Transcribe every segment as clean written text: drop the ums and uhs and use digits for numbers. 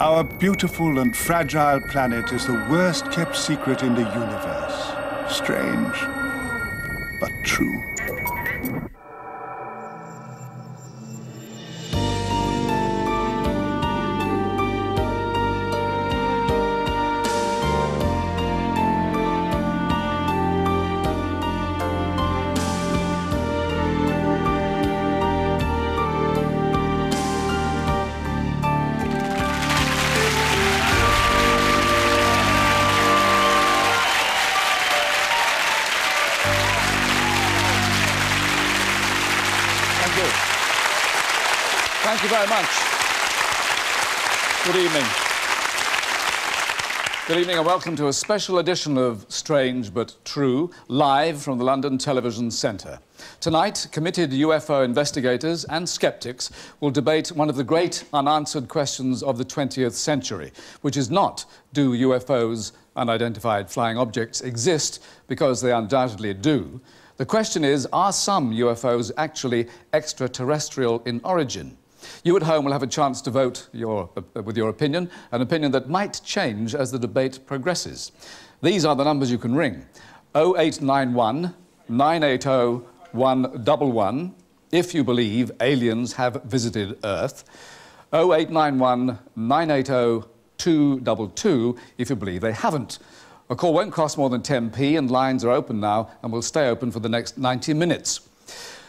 Our beautiful and fragile planet is the worst kept secret in the universe. Strange, but true. Thank you very much. Good evening. Good evening and welcome to a special edition of Strange But True, live from the London Television Centre. Tonight, committed UFO investigators and skeptics will debate one of the great unanswered questions of the 20th century, which is not, do UFOs, unidentified flying objects, exist, because they undoubtedly do. The question is, are some UFOs actually extraterrestrial in origin? You at home will have a chance to vote with your opinion, an opinion that might change as the debate progresses. These are the numbers you can ring. 0891 980 111 if you believe aliens have visited Earth. 0891 980 222 if you believe they haven't. A call won't cost more than 10p and lines are open now and will stay open for the next 90 minutes.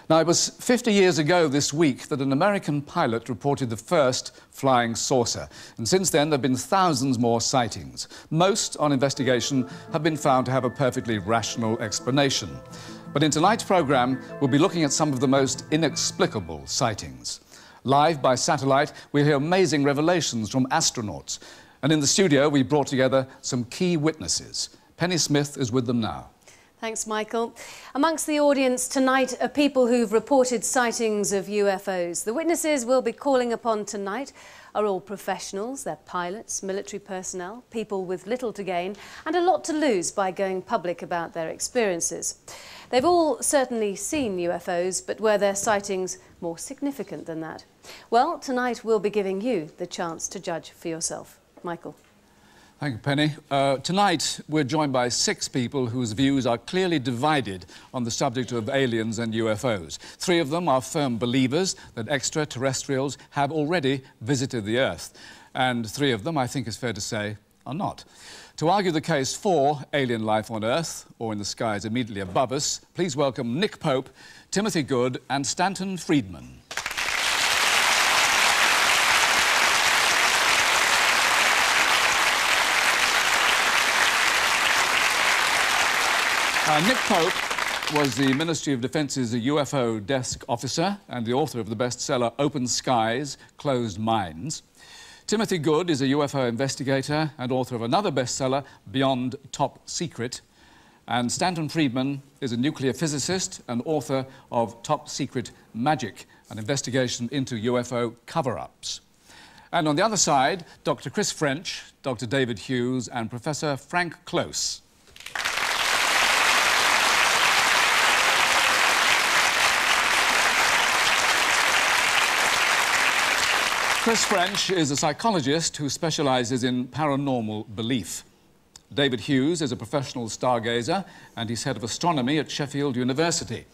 Now, it was 50 years ago this week that an American pilot reported the first flying saucer. And since then, there have been thousands more sightings. Most, on investigation, have been found to have a perfectly rational explanation. But in tonight's programme, we'll be looking at some of the most inexplicable sightings. Live by satellite, we'll hear amazing revelations from astronauts. And in the studio, we brought together some key witnesses. Penny Smith is with them now. Thanks, Michael. Amongst the audience tonight are people who've reported sightings of UFOs. The witnesses we'll be calling upon tonight are all professionals. They're pilots, military personnel, people with little to gain and a lot to lose by going public about their experiences. They've all certainly seen UFOs, but were their sightings more significant than that? Well, tonight we'll be giving you the chance to judge for yourself. Michael. Thank you, Penny. Tonight, we're joined by 6 people whose views are clearly divided on the subject of aliens and UFOs. 3 of them are firm believers that extraterrestrials have already visited the Earth. And 3 of them, I think it's fair to say, are not. To argue the case for alien life on Earth, or in the skies immediately above us, please welcome Nick Pope, Timothy Good and Stanton Friedman. Nick Pope was the Ministry of Defence's UFO desk officer and the author of the bestseller Open Skies, Closed Minds. Timothy Good is a UFO investigator and author of another bestseller, Beyond Top Secret. And Stanton Friedman is a nuclear physicist and author of Top Secret Magic, an investigation into UFO cover-ups. And on the other side, Dr. Chris French, Dr. David Hughes and Professor Frank Close. Chris French is a psychologist who specialises in paranormal belief. David Hughes is a professional stargazer and he's head of astronomy at Sheffield University.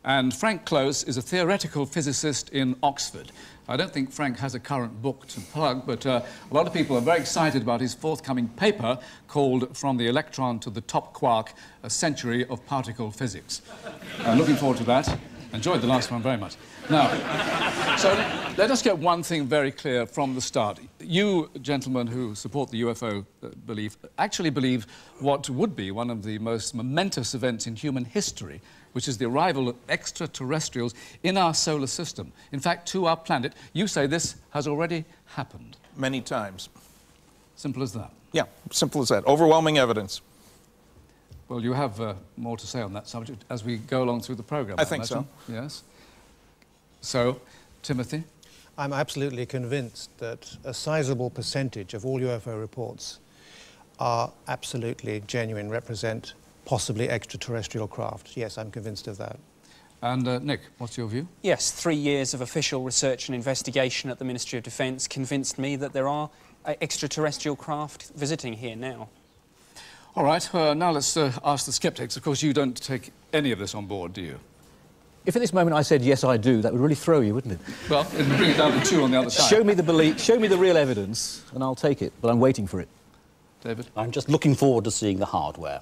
And Frank Close is a theoretical physicist in Oxford. I don't think Frank has a current book to plug, but a lot of people are very excited about his forthcoming paper called From the Electron to the Top Quark, A Century of Particle Physics. I'm looking forward to that. Enjoyed the last one very much. Now, so let us get one thing very clear from the start. You, gentlemen who support the UFO belief, actually believe what would be one of the most momentous events in human history, which is the arrival of extraterrestrials in our solar system. In fact, to our planet. You say this has already happened. Many times. Simple as that. Yeah, simple as that. Overwhelming evidence. Well, you have more to say on that subject as we go along through the programme. I think so. Yes. So, Timothy? I'm absolutely convinced that a sizable percentage of all UFO reports are absolutely genuine, represent possibly extraterrestrial craft. Yes, I'm convinced of that. And Nick, what's your view? Yes, 3 years of official research and investigation at the Ministry of Defence convinced me that there are extraterrestrial craft visiting here now. All right, now let's ask the sceptics. Of course, you don't take any of this on board, do you? If at this moment I said, yes, I do, that would really throw you, wouldn't it? Well, it'd bring it down to 2 on the other side. Show me the belief, show me the real evidence, and I'll take it, but I'm waiting for it. David? I'm just looking forward to seeing the hardware.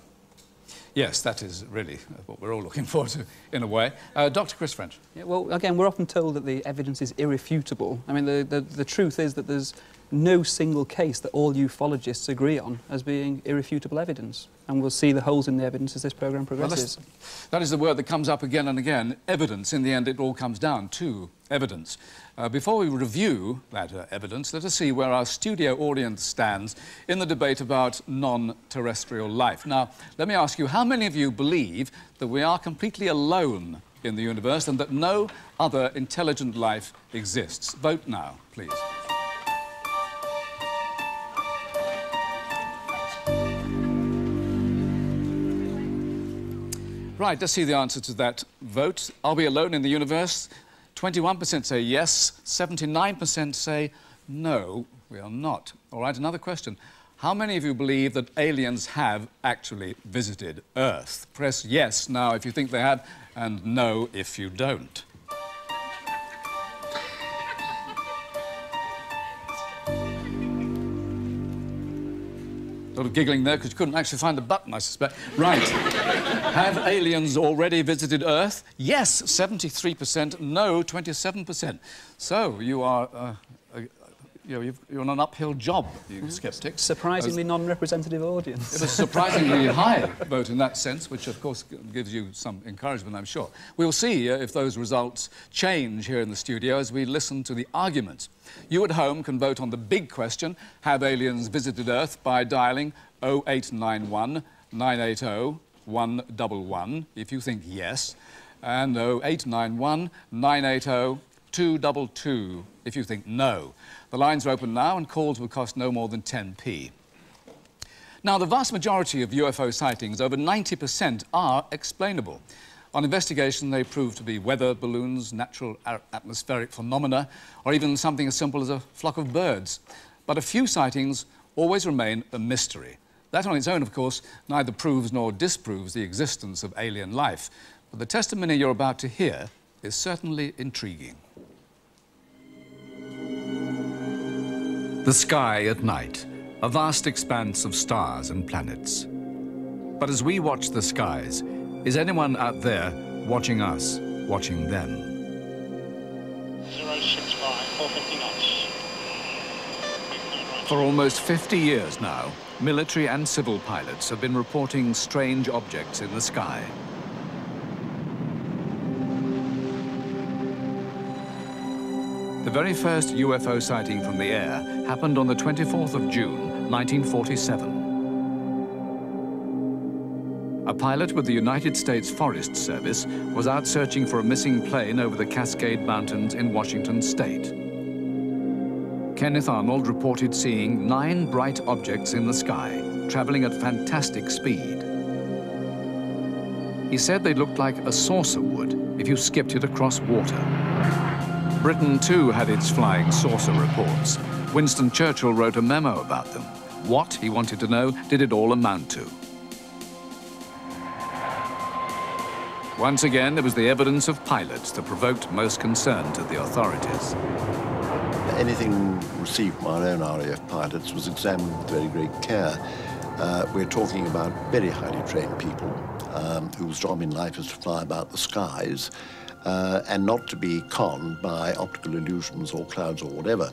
Yes, that is really what we're all looking forward to, in a way. Dr. Chris French? Yeah, well, again, we're often told that the evidence is irrefutable. I mean, the truth is that there's no single case that all ufologists agree on as being irrefutable evidence. And we'll see the holes in the evidence as this programme progresses. Well, that is the word that comes up again and again, evidence. In the end, it all comes down to evidence. Before we review that evidence, let us see where our studio audience stands in the debate about non-terrestrial life. Now, let me ask you, how many of you believe that we are completely alone in the universe and that no other intelligent life exists? Vote now, please. Right, let's see the answer to that vote. Are we alone in the universe? 21% say yes, 79% say no, we are not. All right, another question. How many of you believe that aliens have actually visited Earth? Press yes now if you think they have, and no if you don't. Sort of giggling there because you couldn't actually find the button, I suspect. Right. Have aliens already visited Earth? Yes, 73%. No, 27%. So you are, you're on an uphill job, you sceptics. Surprisingly non-representative audience. It was a surprisingly high vote in that sense, which of course gives you some encouragement, I'm sure. We'll see if those results change here in the studio as we listen to the arguments. You at home can vote on the big question, have aliens visited Earth, by dialing 0891 980 111 if you think yes, and 0891 980 222 if you think no. The lines are open now and calls will cost no more than 10p. Now, the vast majority of UFO sightings, over 90%, are explainable. On investigation, they prove to be weather balloons, natural atmospheric phenomena, or even something as simple as a flock of birds. But a few sightings always remain a mystery. That on its own, of course, neither proves nor disproves the existence of alien life. But the testimony you're about to hear is certainly intriguing. The sky at night, a vast expanse of stars and planets. But as we watch the skies, is anyone out there watching us, watching them? 065, 450 knots. For almost 50 years now, military and civil pilots have been reporting strange objects in the sky. The very first UFO sighting from the air happened on the 24th of June, 1947. A pilot with the United States Forest Service was out searching for a missing plane over the Cascade Mountains in Washington state. Kenneth Arnold reported seeing 9 bright objects in the sky, traveling at fantastic speed. He said they looked like a saucer would if you skipped it across water. Britain, too, had its flying saucer reports. Winston Churchill wrote a memo about them. What, he wanted to know, did it all amount to? Once again, it was the evidence of pilots that provoked most concern to the authorities. Anything received from our own RAF pilots was examined with very great care. We're talking about very highly trained people whose job in life is to fly about the skies and not to be conned by optical illusions or clouds or whatever.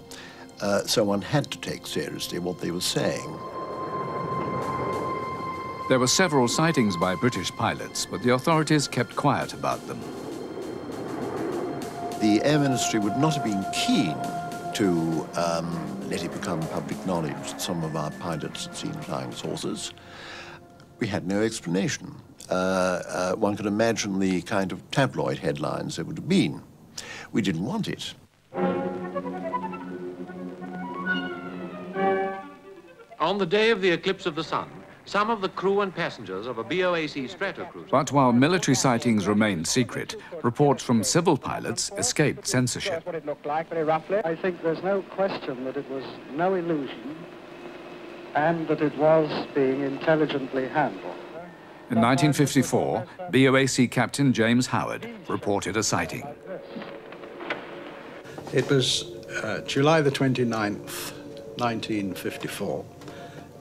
So one had to take seriously what they were saying. There were several sightings by British pilots, but the authorities kept quiet about them. The Air Ministry would not have been keen to let it become public knowledge that some of our pilots had seen flying saucers. We had no explanation. One could imagine the kind of tabloid headlines there would have been. We didn't want it. On the day of the eclipse of the sun, some of the crew and passengers of a BOAC stratocruiser. But while military sightings remained secret, reports from civil pilots escaped censorship. That's what it looked like, very roughly. I think there's no question that it was no illusion and that it was being intelligently handled. In 1954, BOAC Captain James Howard reported a sighting. It was July the 29th, 1954,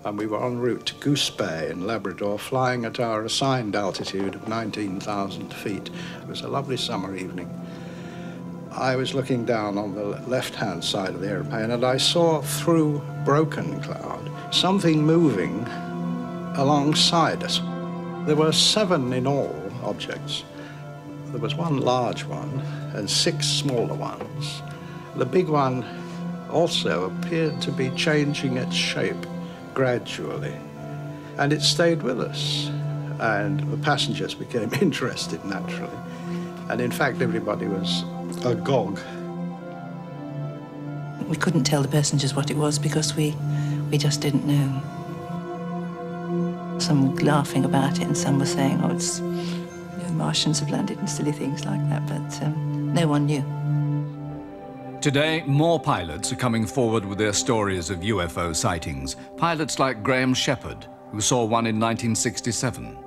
and we were en route to Goose Bay in Labrador, flying at our assigned altitude of 19,000 feet. It was a lovely summer evening. I was looking down on the left-hand side of the airplane, and I saw through broken cloud something moving alongside us. There were 7 in all objects. There was one large one and 6 smaller ones. The big one also appeared to be changing its shape gradually, and it stayed with us. And the passengers became interested, naturally. And in fact, everybody was agog. We couldn't tell the passengers what it was because we just didn't know. Some were laughing about it, and some were saying, oh, it's, Martians have landed, and silly things like that, but no one knew. Today, more pilots are coming forward with their stories of UFO sightings. Pilots like Graham Shepherd, who saw one in 1967.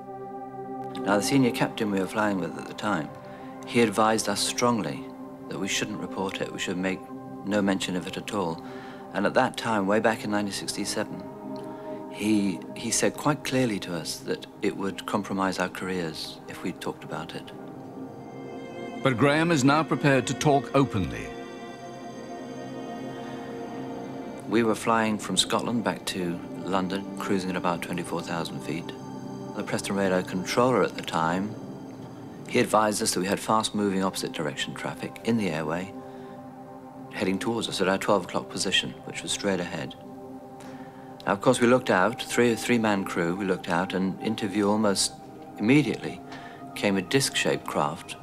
Now, the senior captain we were flying with at the time, he advised us strongly that we shouldn't report it, we should make no mention of it at all. And at that time, way back in 1967, he said quite clearly to us that it would compromise our careers if we talked about it. But Graham is now prepared to talk openly. We were flying from Scotland back to London, cruising at about 24,000 feet. The Preston radar controller at the time, he advised us that we had fast-moving opposite direction traffic in the airway, heading towards us at our 12 o'clock position, which was straight ahead. Now, of course, we looked out, three-man crew, we looked out, and into view almost immediately came a disc-shaped craft.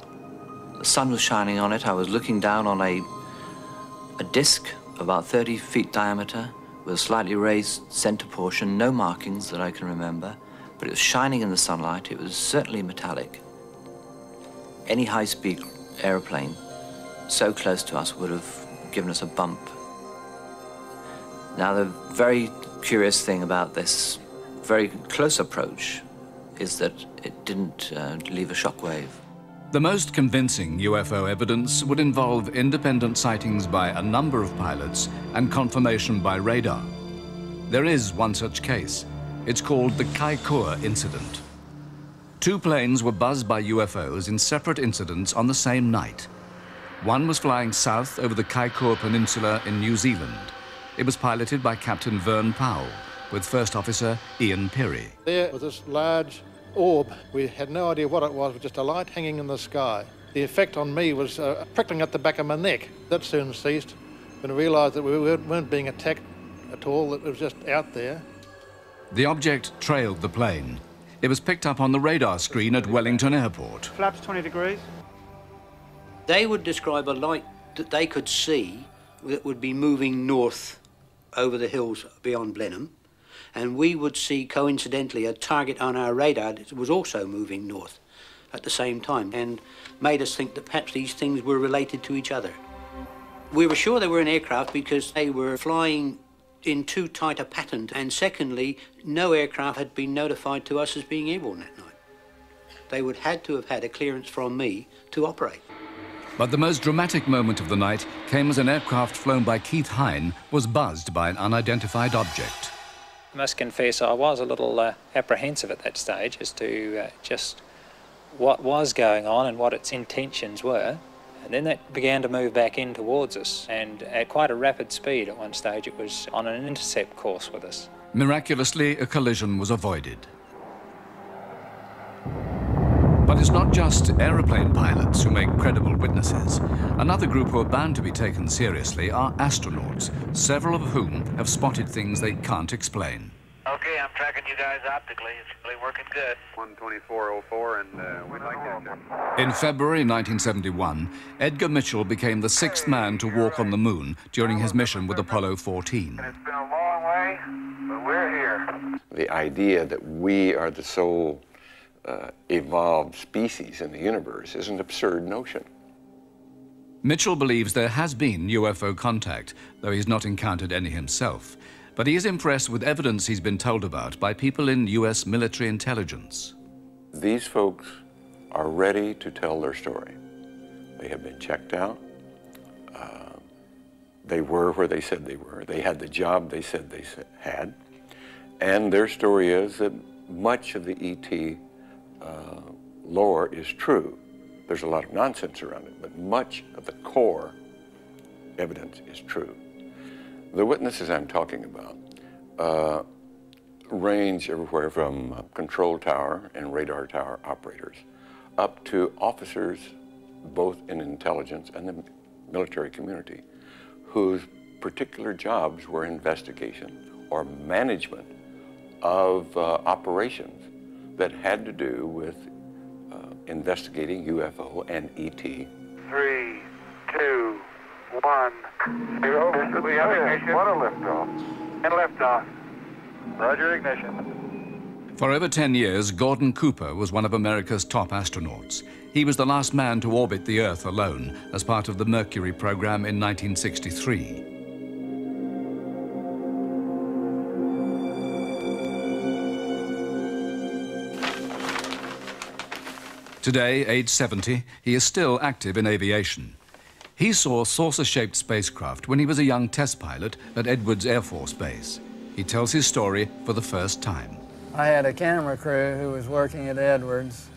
The sun was shining on it. I was looking down on a disc about 30 feet diameter with a slightly raised center portion, no markings that I can remember, but it was shining in the sunlight. It was certainly metallic. Any high-speed airplane so close to us would have given us a bump. Now, the very curious thing about this very close approach is that it didn't leave a shockwave. The most convincing UFO evidence would involve independent sightings by a number of pilots and confirmation by radar. There is one such case. It's called the Kaikoura incident. 2 planes were buzzed by UFOs in separate incidents on the same night. One was flying south over the Kaikoura Peninsula in New Zealand. It was piloted by Captain Vern Powell, with First Officer Ian Peary. There was this large orb. We had no idea what it was just a light hanging in the sky. The effect on me was prickling at the back of my neck. That soon ceased when I realised that we weren't being attacked at all, that it was just out there. The object trailed the plane. It was picked up on the radar screen at Wellington Airport. Flaps 20 degrees. They would describe a light that they could see that would be moving north over the hills beyond Blenheim, and we would see, coincidentally, a target on our radar that was also moving north at the same time, and made us think that perhaps these things were related to each other. We were sure they were an aircraft because they were flying in too tight a pattern, and secondly, no aircraft had been notified to us as being airborne that night. They would had to have had a clearance from me to operate. But the most dramatic moment of the night came as an aircraft flown by Keith Hine was buzzed by an unidentified object. I must confess I was a little apprehensive at that stage as to just what was going on and what its intentions were. And then that began to move back in towards us, and at quite a rapid speed at one stage it was on an intercept course with us. Miraculously, a collision was avoided. But it's not just aeroplane pilots who make credible witnesses. Another group who are bound to be taken seriously are astronauts, several of whom have spotted things they can't explain. Okay, I'm tracking you guys optically. It's really working good. 124.04, and we'd like that. In February 1971, Edgar Mitchell became the 6th man to walk on the moon during his mission with Apollo 14. It's been a long way, but we're here. The idea that we are the sole evolved species in the universe is an absurd notion. Mitchell believes there has been UFO contact, though he's not encountered any himself. But he is impressed with evidence he's been told about by people in US military intelligence. These folks are ready to tell their story. They have been checked out. They were where they said they were. They had the job they said they had. And their story is that much of the ET lore is true. There's a lot of nonsense around it, but much of the core evidence is true. The witnesses I'm talking about range everywhere from control tower and radar tower operators up to officers both in intelligence and the military community whose particular jobs were investigation or management of operations that had to do with investigating UFO and ET. 3, 2, 1, 0. This is we have ignition. What a liftoff. And liftoff. Roger, ignition. For over 10 years, Gordon Cooper was one of America's top astronauts. He was the last man to orbit the Earth alone as part of the Mercury program in 1963. Today, age 70, he is still active in aviation. He saw saucer-shaped spacecraft when he was a young test pilot at Edwards Air Force Base. He tells his story for the first time. I had a camera crew who was working at Edwards,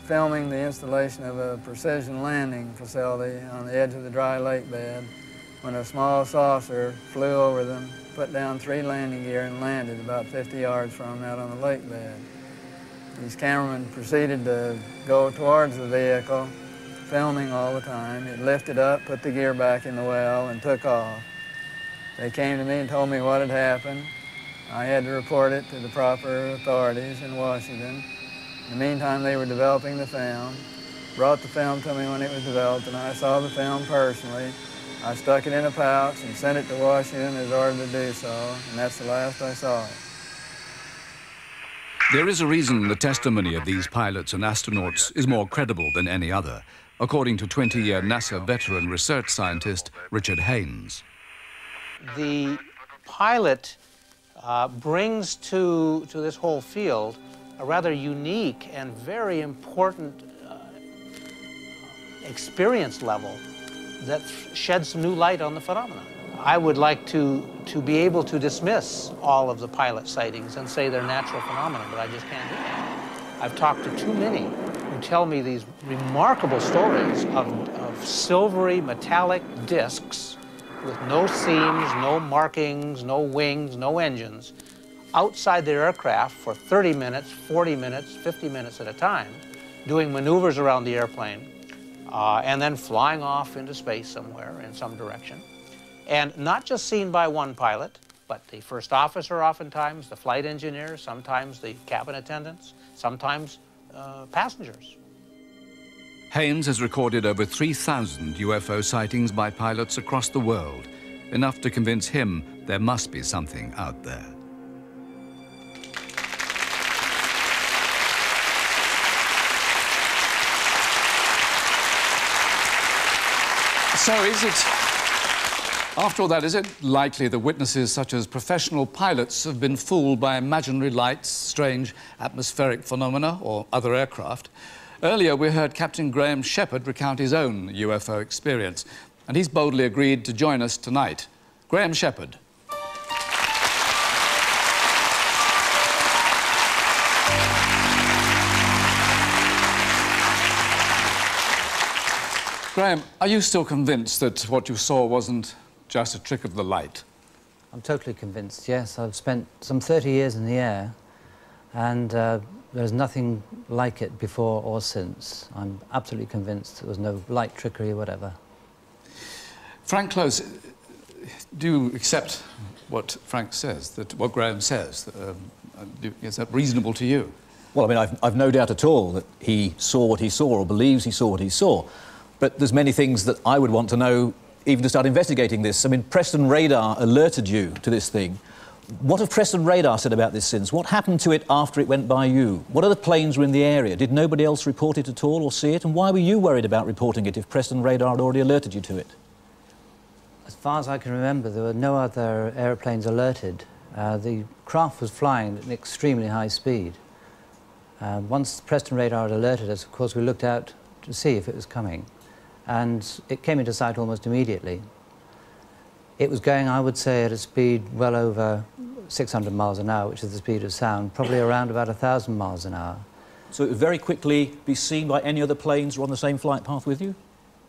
filming the installation of a precision landing facility on the edge of the dry lake bed when a small saucer flew over them, put down 3 landing gear and landed about 50 yards from them out on the lake bed. These cameramen proceeded to go towards the vehicle, filming all the time. It lifted up, put the gear back in the well, and took off. They came to me and told me what had happened. I had to report it to the proper authorities in Washington. In the meantime, they were developing the film, brought the film to me when it was developed, and I saw the film personally. I stuck it in a pouch and sent it to Washington as ordered to do so, and that's the last I saw it. There is a reason the testimony of these pilots and astronauts is more credible than any other, according to 20-year NASA veteran research scientist Richard Haynes. The pilot brings to this whole field a rather unique and very important experience level that sheds some new light on the phenomenon. I would like to be able to dismiss all of the pilot sightings and say they're natural phenomena, but I just can't do that. I've talked to too many who tell me these remarkable stories of silvery metallic discs with no seams, no markings, no wings, no engines, outside their aircraft for 30 minutes, 40 minutes, 50 minutes at a time, doing maneuvers around the airplane, and then flying off into space somewhere in some direction. And not just seen by one pilot, but the first officer oftentimes, the flight engineer, sometimes the cabin attendants, sometimes passengers. Haynes has recorded over 3,000 UFO sightings by pilots across the world, enough to convince him there must be something out there. So is it, after all that, is it likely that witnesses such as professional pilots have been fooled by imaginary lights, strange atmospheric phenomena, or other aircraft? Earlier, we heard Captain Graham Shepherd recount his own UFO experience, and he's boldly agreed to join us tonight. Graham Shepherd. Graham, are you still convinced that what you saw wasn't just a trick of the light? I'm totally convinced, yes. I've spent some 30 years in the air, and there's nothing like it before or since. I'm absolutely convinced there was no light trickery or whatever. Frank Close, do you accept what Frank says, what Graham says? Is that reasonable to you? Well, I mean, I've no doubt at all that he saw what he saw or believes he saw what he saw. But there's many things that I would want to know even to start investigating this. I mean, Preston radar alerted you to this thing. What have Preston Radar said about this since? What happened to it after it went by you? What other planes were in the area? Did nobody else report it at all or see it? And why were you worried about reporting it if Preston Radar had already alerted you to it? As far as I can remember, there were no other aeroplanes alerted. The craft was flying at an extremely high speed. Once Preston Radar had alerted us, of course, we looked out to see if it was coming. And it came into sight almost immediately. It was going, I would say, at a speed well over 600 miles an hour, which is the speed of sound, probably around about 1,000 miles an hour. So it would very quickly be seen by any other planes who were on the same flight path with you?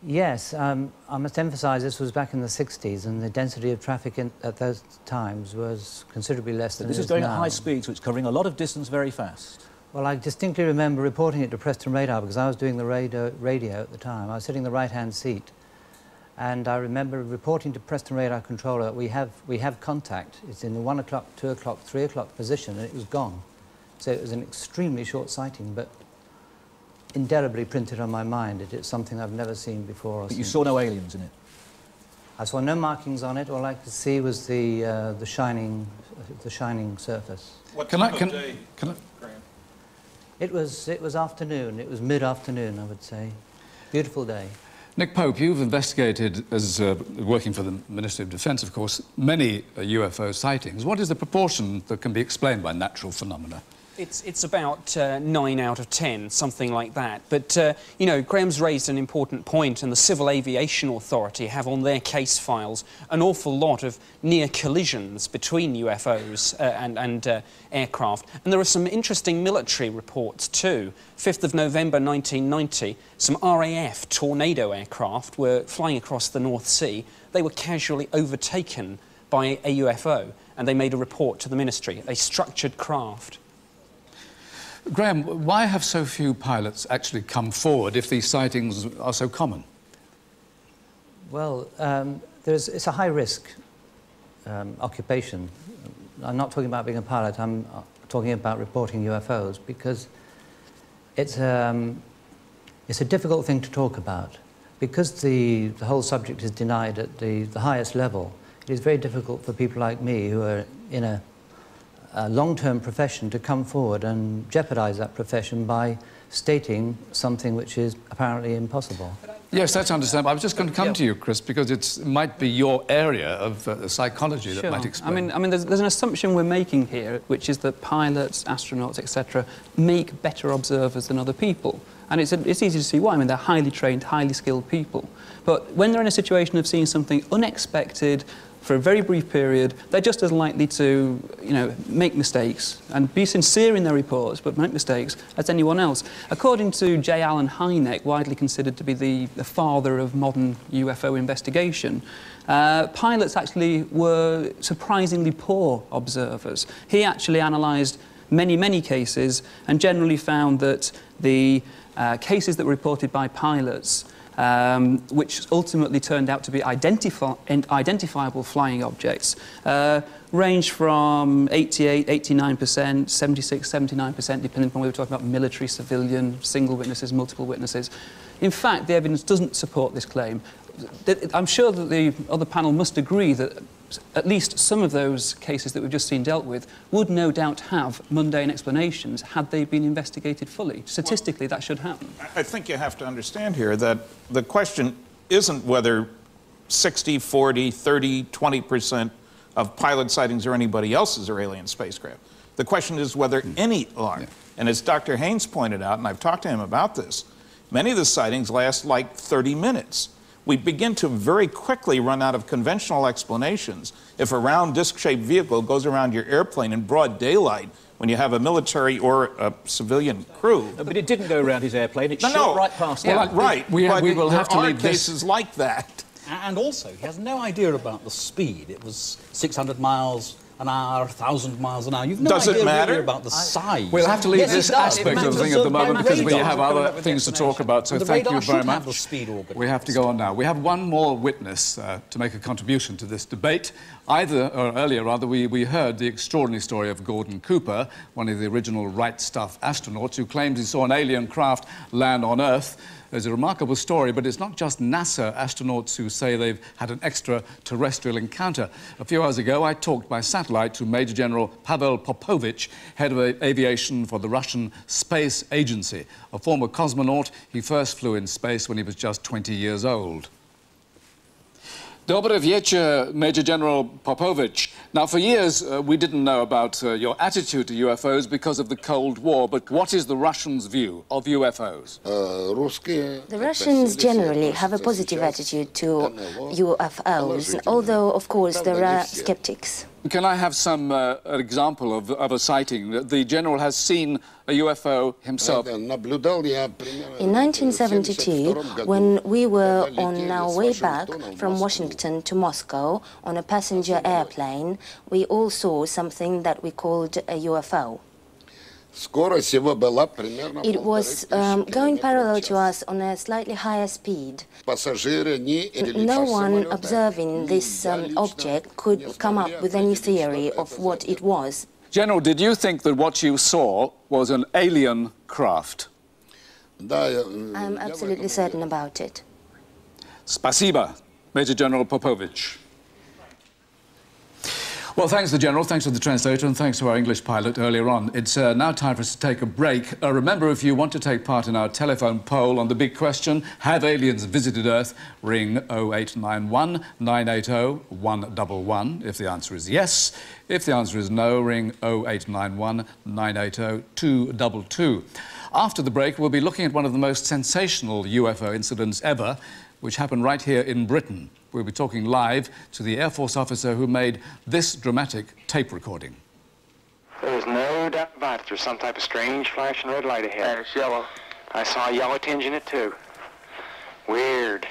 Yes, I must emphasise this was back in the 60s, and the density of traffic at those times was considerably less than it is now. This is going at high speed, so it's covering a lot of distance very fast. Well, I distinctly remember reporting it to Preston Radar because I was doing the radio at the time. I was sitting in the right-hand seat. And I remember reporting to Preston Radar controller that we have contact. It's in the 1 o'clock, 2 o'clock, 3 o'clock position, and it was gone. So it was an extremely short sighting, but indelibly printed on my mind. It's something I've never seen before. But you saw no aliens in it? I saw no markings on it. All I could see was the shining surface. What time of day, Graham? It was afternoon. It was mid-afternoon, I would say. Beautiful day. Nick Pope, you've investigated, as working for the Ministry of Defence, of course, many UFO sightings. What is the proportion that can be explained by natural phenomena? It's about 9 out of 10, something like that. But, you know, Graham's raised an important point, and the Civil Aviation Authority have on their case files an awful lot of near collisions between UFOs and aircraft. And there are some interesting military reports too. 5th of November 1990, some RAF Tornado aircraft were flying across the North Sea. They were casually overtaken by a UFO, and they made a report to the Ministry, a structured craft. Graham, why have so few pilots actually come forward if these sightings are so common? Well, it's a high-risk occupation. I'm not talking about being a pilot, I'm talking about reporting UFOs, because it's a difficult thing to talk about. Because the whole subject is denied at the highest level, it is very difficult for people like me who are in a long-term profession to come forward and jeopardise that profession by stating something which is apparently impossible. Yes, that's understandable. I was just going to come to you, Chris, because it might be your area of psychology that might explain. I mean, there's an assumption we're making here, which is that pilots, astronauts, etc., make better observers than other people. And it's easy to see why. I mean, they're highly trained, highly skilled people. But when they're in a situation of seeing something unexpected, for a very brief period, they're just as likely to, you know, make mistakes and be sincere in their reports, but make mistakes as anyone else. According to J. Allen Hynek, widely considered to be the father of modern UFO investigation, pilots actually were surprisingly poor observers. He actually analysed many cases and generally found that the cases that were reported by pilots which ultimately turned out to be identifiable flying objects, range from 88, 89%, 76, 79%, depending upon whether we're talking about military, civilian, single witnesses, multiple witnesses. In fact, the evidence doesn't support this claim. I'm sure that the other panel must agree that at least some of those cases that we've just seen dealt with would no doubt have mundane explanations had they been investigated fully. Statistically, that should happen. I think you have to understand here that the question isn't whether 60, 40, 30, 20% of pilot sightings or anybody else's are alien spacecraft. The question is whether any are. And as Dr. Haynes pointed out, and I've talked to him about this, many of the sightings last like 30 minutes. We begin to very quickly run out of conventional explanations if a round disc-shaped vehicle goes around your airplane in broad daylight when you have a military or a civilian crew. But it didn't go around his airplane, it shot right past him. Right, we will have to leave cases like that. And also, he has no idea about the speed. It was 600 miles an hour, 1,000 miles an hour. You've no idea really about the size. We'll have to leave this aspect of the thing at the moment because we have other things to talk about, so thank you very much. We have to go on now. We have one more witness to make a contribution to this debate. Earlier, we heard the extraordinary story of Gordon Cooper, one of the original Right Stuff astronauts, who claimed he saw an alien craft land on Earth. There's a remarkable story, but it's not just NASA astronauts who say they've had an extraterrestrial encounter. A few hours ago, I talked by satellite to Major General Pavel Popovich, head of aviation for the Russian Space Agency. A former cosmonaut, he first flew in space when he was just 20 years old. Dobry wieczór, Major General Popovich. Now, for years, we didn't know about your attitude to UFOs because of the Cold War, but what is the Russians' view of UFOs? The Russians generally have a positive attitude to UFOs, although, of course, there are skeptics. Can I have some example of a sighting? The general has seen a UFO himself. In 1972, when we were on our way back from Washington to Moscow on a passenger airplane, we all saw something that we called a UFO. It was going parallel to us on a slightly higher speed. No one observing this object could come up with any theory of what it was. General, did you think that what you saw was an alien craft? I'm absolutely certain about it. Spasiba, Major General Popovich. Well, thanks to the General, thanks to the translator, and thanks to our English pilot earlier on. It's now time for us to take a break. Remember, if you want to take part in our telephone poll on the big question, have aliens visited Earth, ring 0891 980 111 if the answer is yes. If the answer is no, ring 0891 980 222. After the break, we'll be looking at one of the most sensational UFO incidents ever, which happened right here in Britain. We'll be talking live to the Air Force officer who made this dramatic tape recording. There's no doubt about it. There's some type of strange flashing red light ahead. It's yellow. I saw a yellow tinge in it, too. Weird.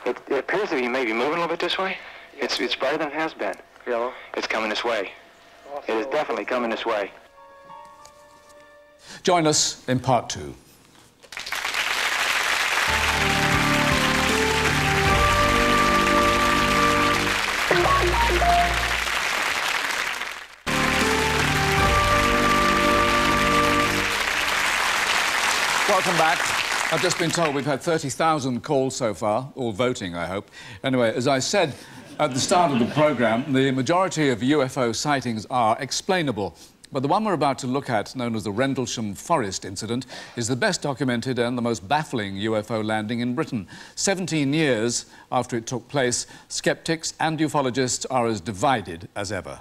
It appears to be maybe moving a little bit this way. It's brighter than it has been. Yellow. It's coming this way. It is definitely coming this way. Join us in part 2. Welcome back. I've just been told we've had 30,000 calls so far, all voting, I hope. Anyway, as I said at the start of the programme, the majority of UFO sightings are explainable. But the one we're about to look at, known as the Rendlesham Forest incident, is the best documented and the most baffling UFO landing in Britain. 17 years after it took place, sceptics and ufologists are as divided as ever.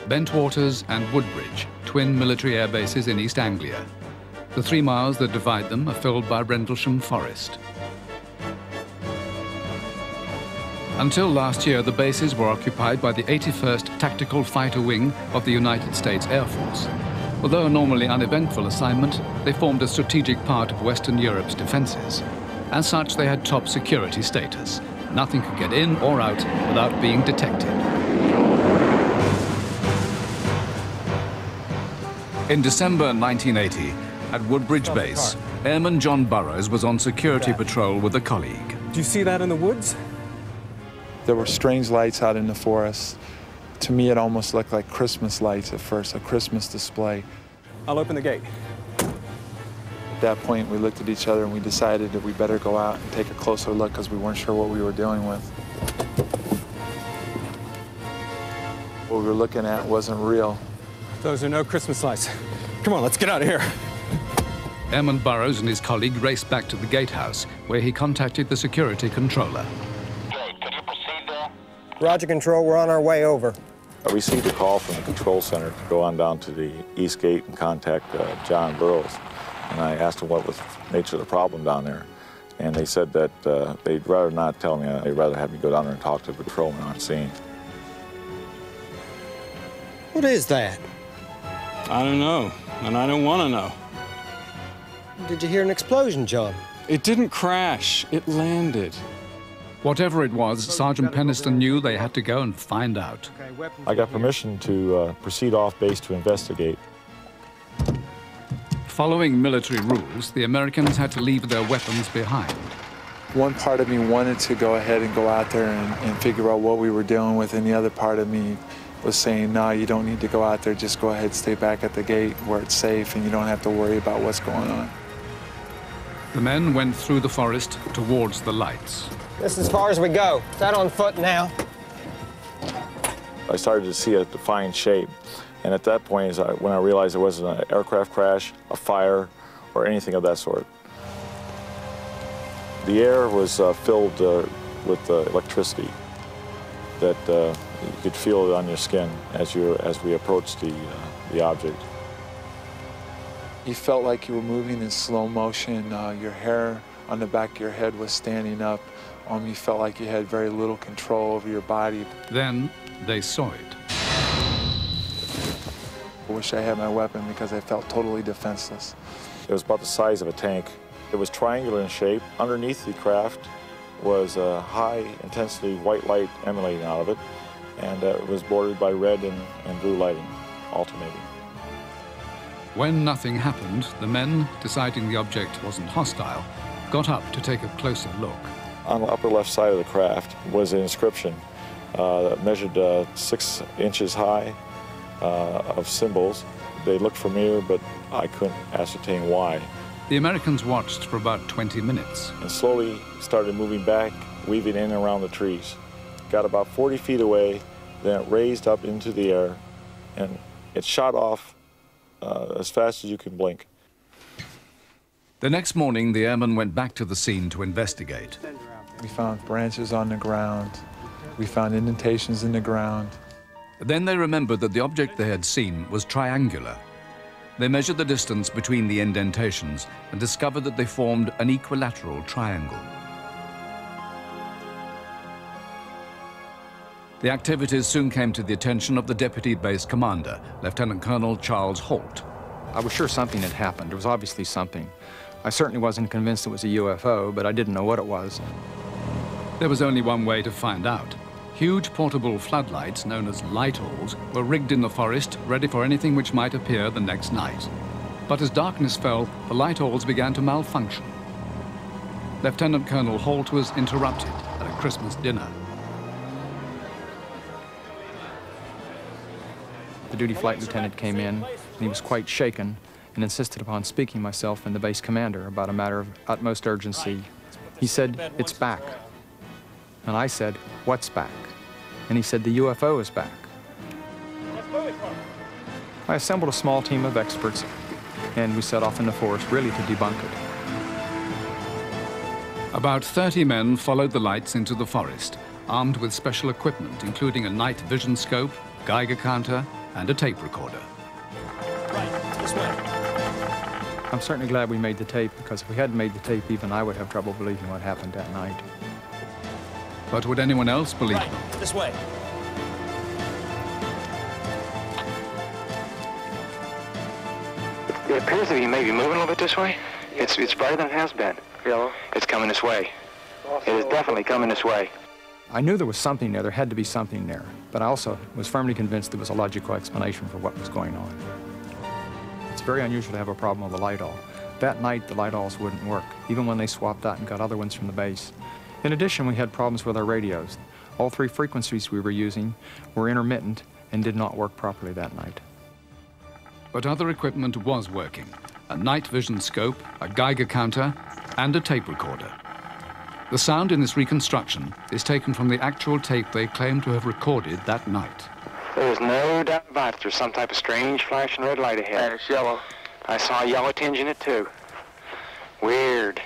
Bentwaters and Woodbridge, twin military air bases in East Anglia. The 3 miles that divide them are filled by Rendlesham Forest. Until last year, the bases were occupied by the 81st Tactical Fighter Wing of the United States Air Force. Although a normally uneventful assignment, they formed a strategic part of Western Europe's defences. As such, they had top security status. Nothing could get in or out without being detected. In December 1980, at Woodbridge Base, Airman John Burroughs was on security patrol with a colleague. Do you see that in the woods? There were strange lights out in the forest. To me, it almost looked like Christmas lights at first, a Christmas display. I'll open the gate. At that point, we looked at each other and we decided that we better go out and take a closer look because we weren't sure what we were dealing with. What we were looking at wasn't real. Those are no Christmas lights. Come on, let's get out of here. Airman Burroughs and his colleague raced back to the gatehouse, where he contacted the security controller. Roger, Control, we're on our way over. I received a call from the control center to go on down to the east gate and contact John Burroughs. And I asked him what was the nature of the problem down there. And they said that they'd rather not tell me. They'd rather have me go down there and talk to the patrolman on scene. What is that? I don't know, and I don't want to know. Did you hear an explosion, John? It didn't crash, it landed. Whatever it was, Sergeant Penniston knew they had to go and find out. I got permission to proceed off base to investigate. Following military rules, the Americans had to leave their weapons behind. One part of me wanted to go ahead and go out there and figure out what we were dealing with, and the other part of me was saying, no, you don't need to go out there, just go ahead, stay back at the gate where it's safe and you don't have to worry about what's going on. The men went through the forest towards the lights. This is as far as we go. It's out on foot now. I started to see a defined shape, and at that point is when I realized it wasn't an aircraft crash, a fire, or anything of that sort. The air was filled with electricity that you could feel it on your skin as we approached the object. You felt like you were moving in slow motion. Your hair on the back of your head was standing up. You felt like you had very little control over your body. Then they saw it. I wish I had my weapon because I felt totally defenseless. It was about the size of a tank. It was triangular in shape. Underneath the craft was a high-intensity white light emanating out of it, and it was bordered by red and blue lighting, alternating. When nothing happened, the men, deciding the object wasn't hostile, got up to take a closer look. On the upper left side of the craft was an inscription that measured 6 inches high of symbols. They looked familiar, but I couldn't ascertain why. The Americans watched for about 20 minutes. And slowly started moving back, weaving in and around the trees. Got about 40 feet away, then it raised up into the air, and it shot off as fast as you can blink. The next morning, the airmen went back to the scene to investigate. We found branches on the ground. We found indentations in the ground. Then they remembered that the object they had seen was triangular. They measured the distance between the indentations and discovered that they formed an equilateral triangle. The activities soon came to the attention of the Deputy Base Commander, Lieutenant Colonel Charles Holt. I was sure something had happened. There was obviously something. I certainly wasn't convinced it was a UFO, but I didn't know what it was. There was only one way to find out. Huge portable floodlights, known as light-alls, were rigged in the forest, ready for anything which might appear the next night. But as darkness fell, the light-alls began to malfunction. Lieutenant Colonel Holt was interrupted at a Christmas dinner. The duty flight lieutenant came in, and he was quite shaken and insisted upon speaking myself and the base commander about a matter of utmost urgency. He said, "It's back." And I said, "What's back?" And he said, "The UFO is back." I assembled a small team of experts, and we set off in the forest really to debunk it. About 30 men followed the lights into the forest, armed with special equipment, including a night vision scope, Geiger counter, and a tape recorder. Right, this way. I'm certainly glad we made the tape, because if we hadn't made the tape, even I would have trouble believing what happened that night. But would anyone else believe them? This way. It appears that he may be moving a little bit this way. It's brighter than it has been. Yellow. It's coming this way. It is definitely coming this way. I knew there was something there. There had to be something there. But I also was firmly convinced there was a logical explanation for what was going on. It's very unusual to have a problem with a light-all. That night, the light-alls wouldn't work, even when they swapped out and got other ones from the base. In addition, we had problems with our radios. All 3 frequencies we were using were intermittent and did not work properly that night. But other equipment was working. A night vision scope, a Geiger counter, and a tape recorder. The sound in this reconstruction is taken from the actual tape they claim to have recorded that night. There's no doubt about it. There's some type of strange flashing red light ahead. It's yellow. I saw a yellow tinge in it, too. Weird.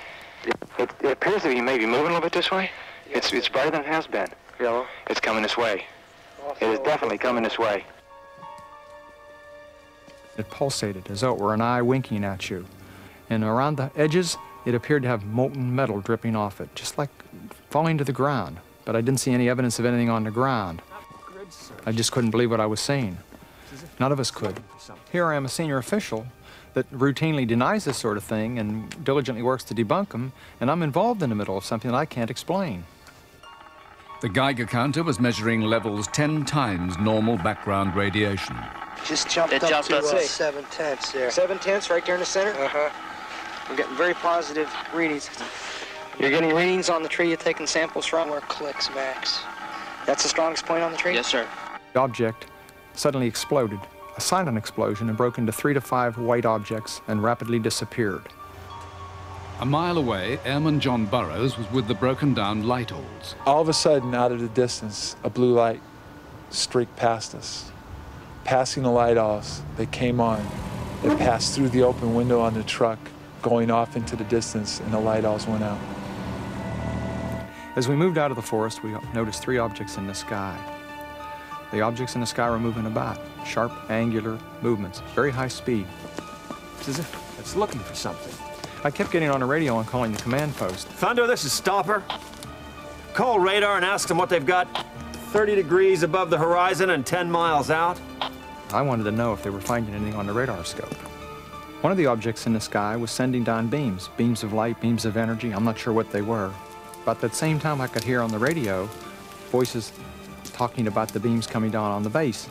It appears that he may be moving a little bit this way. It's brighter than it has been. Yellow. It's coming this way. It is definitely coming this way. It pulsated as though it were an eye winking at you. And around the edges, it appeared to have molten metal dripping off it, just like falling to the ground. But I didn't see any evidence of anything on the ground. I just couldn't believe what I was seeing. None of us could. Here I am, a senior official that routinely denies this sort of thing and diligently works to debunk them, and I'm involved in the middle of something that I can't explain. The Geiger counter was measuring levels 10 times normal background radiation. Just jumped up to 7/10 there. 7/10 right there in the center? Uh-huh. We're getting very positive readings. You're getting readings on the tree you're taking samples from where clicks max. That's the strongest point on the tree? Yes, sir. The object suddenly exploded, a silent explosion, and broke into 3 to 5 white objects and rapidly disappeared. A mile away, Airman John Burrows was with the broken-down light-alls. All of a sudden, out of the distance, a blue light streaked past us. Passing the light-alls, they came on. It passed through the open window on the truck, going off into the distance, and the light-alls went out. As we moved out of the forest, we noticed 3 objects in the sky. The objects in the sky were moving about, sharp, angular movements, very high speed. It's as if it's looking for something. I kept getting on the radio and calling the command post. Thunder, this is Stopper. Call radar and ask them what they've got 30 degrees above the horizon and 10 miles out. I wanted to know if they were finding anything on the radar scope. One of the objects in the sky was sending down beams of light, beams of energy. I'm not sure what they were. But at the same time, I could hear on the radio voices talking about the beams coming down on the base.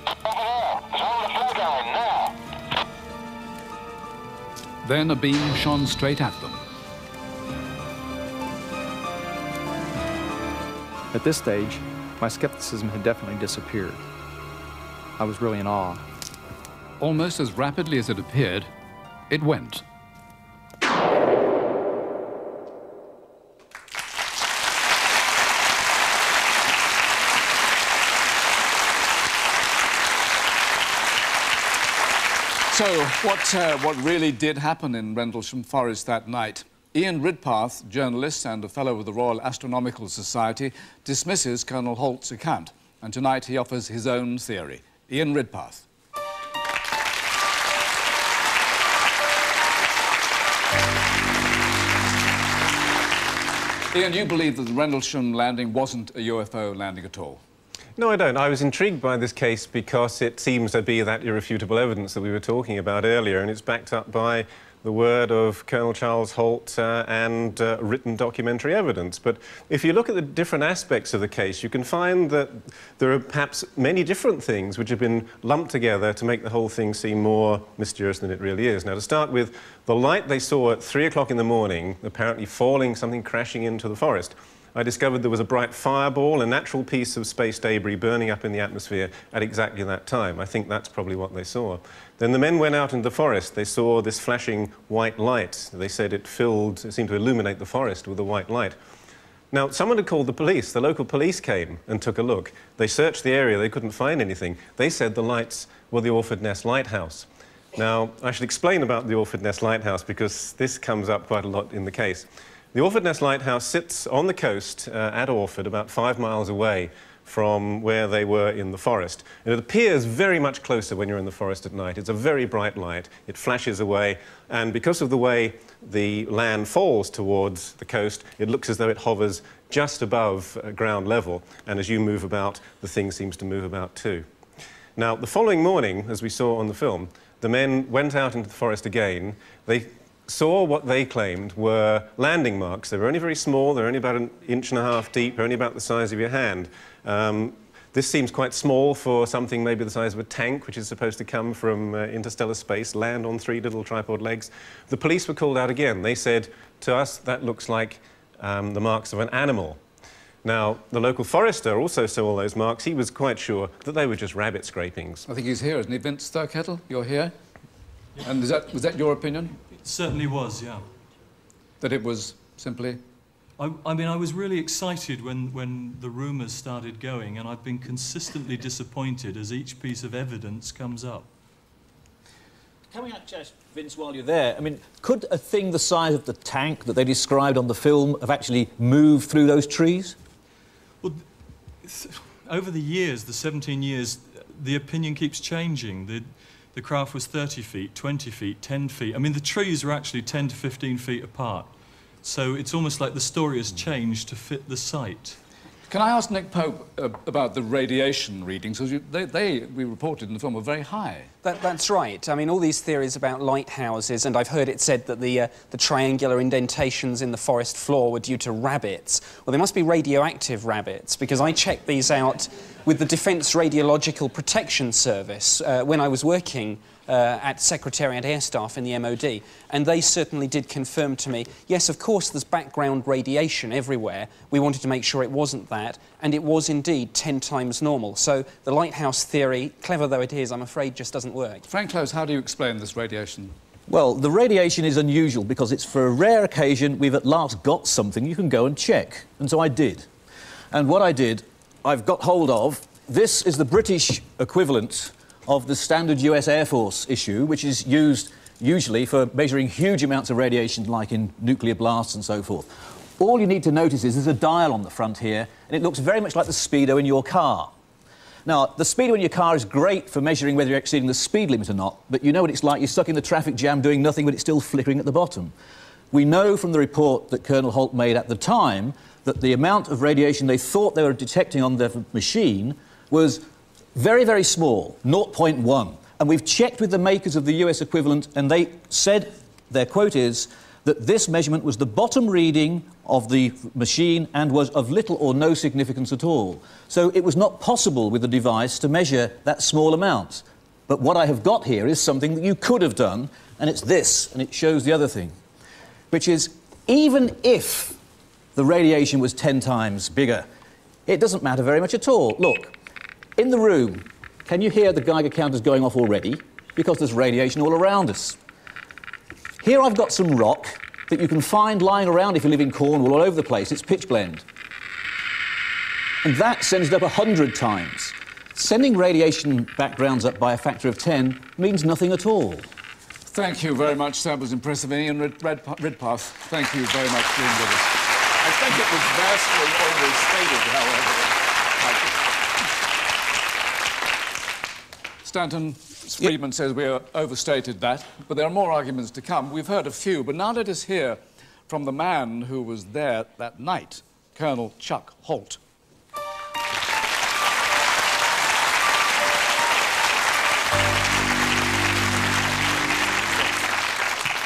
Then a beam shone straight at them. At this stage, my skepticism had definitely disappeared. I was really in awe. Almost as rapidly as it appeared, it went. So, what really did happen in Rendlesham Forest that night? Ian Ridpath, journalist and a fellow of the Royal Astronomical Society, dismisses Colonel Holt's account, and tonight he offers his own theory. Ian Ridpath. Ian, you believe that the Rendlesham landing wasn't a UFO landing at all? No, I don't. I was intrigued by this case because it seems to be that irrefutable evidence that we were talking about earlier, and it's backed up by the word of Colonel Charles Holt and written documentary evidence. But if you look at the different aspects of the case, you can find that there are perhaps many different things which have been lumped together to make the whole thing seem more mysterious than it really is. Now, to start with, the light they saw at 3 o'clock in the morning, apparently falling, something crashing into the forest. I discovered there was a bright fireball, a natural piece of space debris burning up in the atmosphere at exactly that time. I think that's probably what they saw. Then the men went out into the forest. They saw this flashing white light. They said it seemed to illuminate the forest with a white light. Now, someone had called the police. The local police came and took a look. They searched the area. They couldn't find anything. They said the lights were the Orford Ness Lighthouse. Now, I should explain about the Orford Ness Lighthouse because this comes up quite a lot in the case. The Orford Ness Lighthouse sits on the coast at Orford, about 5 miles away from where they were in the forest. And it appears very much closer when you're in the forest at night. It's a very bright light. It flashes away, and because of the way the land falls towards the coast, it looks as though it hovers just above ground level, and as you move about, the thing seems to move about too. Now, the following morning, as we saw on the film, the men went out into the forest again. They saw what they claimed were landing marks. They were only very small. They're only about 1.5 inches deep, only about the size of your hand. This seems quite small for something maybe the size of a tank, which is supposed to come from interstellar space, land on 3 little tripod legs. The police were called out again. They said to us, that looks like the marks of an animal. Now, the local forester also saw all those marks. He was quite sure that they were just rabbit scrapings. I think he's here, isn't he? Vince Sturkettle, you're here? Yeah. And was that your opinion? It certainly was, yeah. That it was simply? I mean, I was really excited when the rumours started going, and I've been consistently disappointed as each piece of evidence comes up. Coming up, just Vince, while you're there, I mean, could a thing the size of the tank that they described on the film have actually moved through those trees? Well, over the years, the 17 years, the opinion keeps changing. The craft was 30 feet, 20 feet, 10 feet. I mean, the trees are actually 10 to 15 feet apart. So it's almost like the story has changed to fit the site. Can I ask Nick Pope about the radiation readings? Because we reported in the film, were very high. That's right. I mean, all these theories about lighthouses, and I've heard it said that the triangular indentations in the forest floor were due to rabbits. Well, they must be radioactive rabbits, because I checked these out with the Defence Radiological Protection Service when I was working at Secretariat Air Staff in the MOD, and they certainly did confirm to me, yes, of course, there's background radiation everywhere. We wanted to make sure it wasn't that, and it was indeed 10 times normal. So the lighthouse theory, clever though it is, I'm afraid just doesn't work. Frank Close, how do you explain this radiation? Well, the radiation is unusual because it's for a rare occasion we've at last got something you can go and check. And so I did. And what I did, I've got hold of, this is the British equivalent of the standard US Air Force issue, which is used usually for measuring huge amounts of radiation, like in nuclear blasts and so forth. All you need to notice is there's a dial on the front here, and it looks very much like the speedo in your car. Now, the speedo in your car is great for measuring whether you're exceeding the speed limit or not, but you know what it's like. You're stuck in the traffic jam doing nothing, but it's still flickering at the bottom. We know from the report that Colonel Holt made at the time that the amount of radiation they thought they were detecting on their machine was very, very small, 0.1. And we've checked with the makers of the US equivalent, and they said, their quote is, that this measurement was the bottom reading of the machine and was of little or no significance at all. So it was not possible with the device to measure that small amount. But what I have got here is something that you could have done, and it's this, and it shows the other thing, which is even if the radiation was 10 times bigger, it doesn't matter very much at all. Look, in the room, can you hear the Geiger counters going off already? Because there's radiation all around us. Here I've got some rock that you can find lying around if you live in Cornwall all over the place. It's pitch blende. And that sends it up 100 times. Sending radiation backgrounds up by a factor of 10 means nothing at all. Thank you very much. That was impressive. Ian Ridpath, thank you very much for being with us. I think it was vastly overstated, however. Stanton Friedman says we overstated that, but there are more arguments to come. We've heard a few, but now let us hear from the man who was there that night, Colonel Chuck Holt.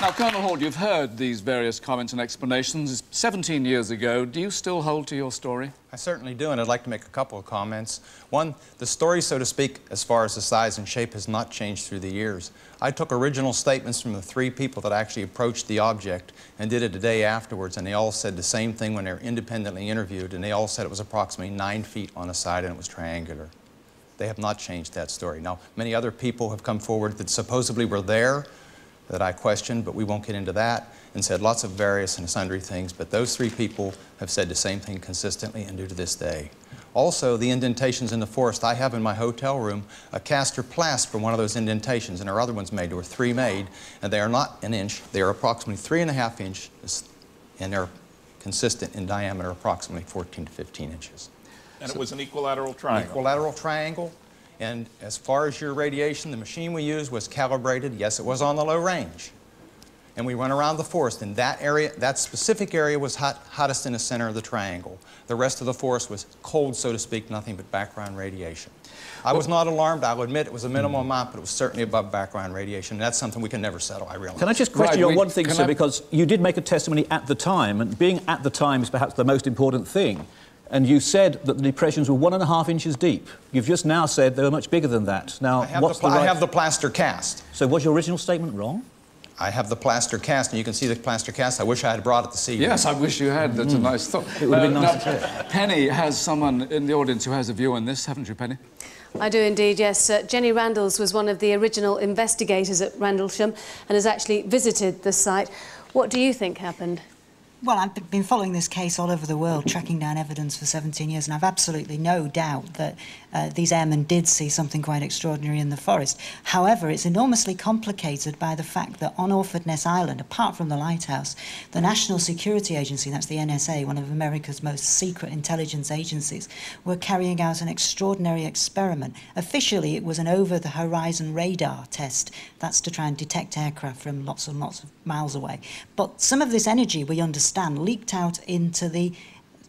Now, Colonel Holt, you've heard these various comments and explanations. 17 years ago, do you still hold to your story? I certainly do, and I'd like to make a couple of comments. One, the story, so to speak, as far as the size and shape, has not changed through the years. I took original statements from the 3 people that actually approached the object and did it a day afterwards, and they all said the same thing when they were independently interviewed, and they all said it was approximately 9 feet on the side and it was triangular. They have not changed that story. Now, many other people have come forward that supposedly were there, that I questioned, but we won't get into that, and said lots of various and sundry things, but those 3 people have said the same thing consistently and do to this day. Also, the indentations in the forest, I have in my hotel room a castor plast for one of those indentations, and there are other ones made. There were 3 made, and they are not an inch, they are approximately 3.5 inches, and they're consistent in diameter, approximately 14 to 15 inches. And it was an equilateral triangle. Equilateral triangle. And as far as your radiation, the machine we used was calibrated. Yes, it was on the low range. And we went around the forest. And that area, that specific area was hottest in the center of the triangle. The rest of the forest was cold, so to speak, nothing but background radiation. I was not alarmed. I'll admit it was a minimal amount, but it was certainly above background radiation. That's something we can never settle, I realize. Can I just question you on one thing, sir, because you did make a testimony at the time, and being at the time is perhaps the most important thing. And you said that the depressions were 1.5 inches deep. You've just now said they were much bigger than that. Now, I have the plaster cast. So was your original statement wrong? I have the plaster cast, and you can see the plaster cast. I wish I had brought it to see you. Yes, I wish you had. That's a nice thought. It would have been nice to hear. Penny has someone in the audience who has a view on this, haven't you, Penny? I do indeed, yes. Jenny Randalls was one of the original investigators at Rendlesham and has actually visited the site. What do you think happened? Well, I've been following this case all over the world, tracking down evidence for 17 years, and I've absolutely no doubt that these airmen did see something quite extraordinary in the forest. However, it's enormously complicated by the fact that on Orford Ness Island, apart from the lighthouse, the National Security Agency, that's the NSA, one of America's most secret intelligence agencies, were carrying out an extraordinary experiment. Officially, it was an over-the-horizon radar test. That's to try and detect aircraft from lots and lots of miles away. But some of this energy, we understand, leaked out into the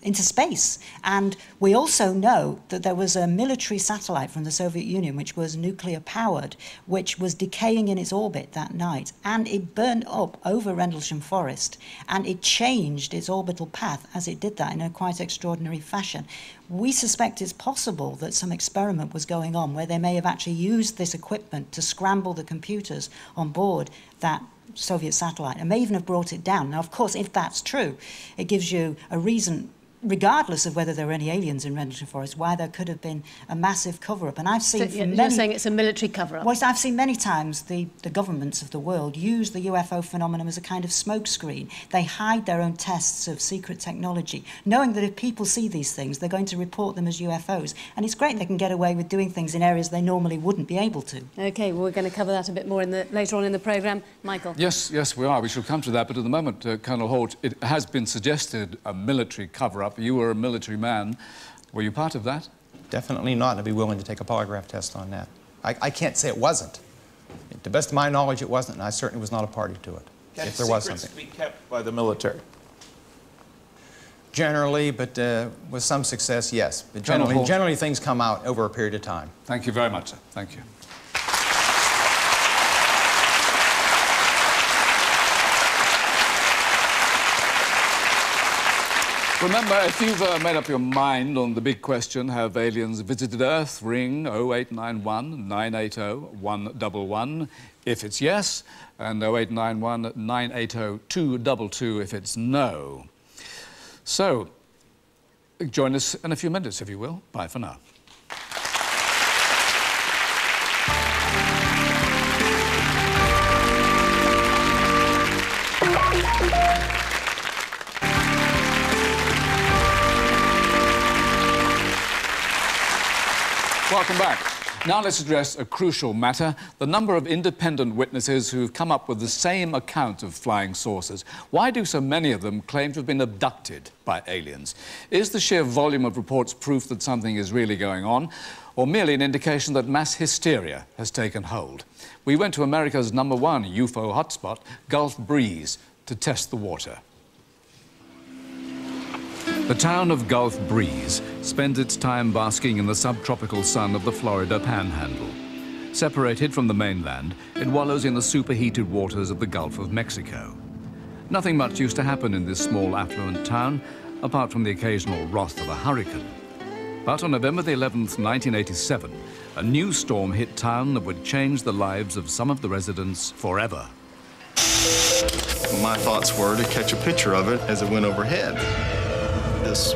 into space. And we also know that there was a military satellite from the Soviet Union, which was nuclear-powered, which was decaying in its orbit that night, and it burned up over Rendlesham Forest, and it changed its orbital path as it did that in a quite extraordinary fashion. We suspect it's possible that some experiment was going on where they may have actually used this equipment to scramble the computers on board that Soviet satellite and may even have brought it down. Now, of course, if that's true, it gives you a reason, regardless of whether there were any aliens in Rendlesham Forest, why there could have been a massive cover-up. And I've seen So you're saying it's a military cover-up? Well, I've seen many times the governments of the world use the UFO phenomenon as a kind of smokescreen. They hide their own tests of secret technology, knowing that if people see these things, they're going to report them as UFOs. And it's great they can get away with doing things in areas they normally wouldn't be able to. OK, well, we're going to cover that a bit more later on in the programme. Michael? Yes, we are. We shall come to that. But at the moment, Colonel Holt, it has been suggested a military cover-up. You were a military man. Were you part of that? Definitely not, and I'd be willing to take a polygraph test on that. I can't say it wasn't. To the best of my knowledge, it wasn't, and I certainly was not a party to it, if there was something. Can secrets be kept by the military? Generally, but with some success, yes. But generally things come out over a period of time. Thank you very much, sir. Thank you. Remember, if you've made up your mind on the big question, have aliens visited Earth, ring 0891 980 111 if it's yes, and 0891 980 222 if it's no. So, join us in a few minutes, if you will. Bye for now. Welcome back. Now let's address a crucial matter, the number of independent witnesses who've come up with the same account of flying saucers. Why do so many of them claim to have been abducted by aliens? Is the sheer volume of reports proof that something is really going on, or merely an indication that mass hysteria has taken hold? We went to America's #1 UFO hotspot, Gulf Breeze, to test the water. The town of Gulf Breeze spends its time basking in the subtropical sun of the Florida Panhandle. Separated from the mainland, it wallows in the superheated waters of the Gulf of Mexico. Nothing much used to happen in this small affluent town, apart from the occasional wrath of a hurricane. But on November the 11th, 1987, a new storm hit town that would change the lives of some of the residents forever. My thoughts were to catch a picture of it as it went overhead. This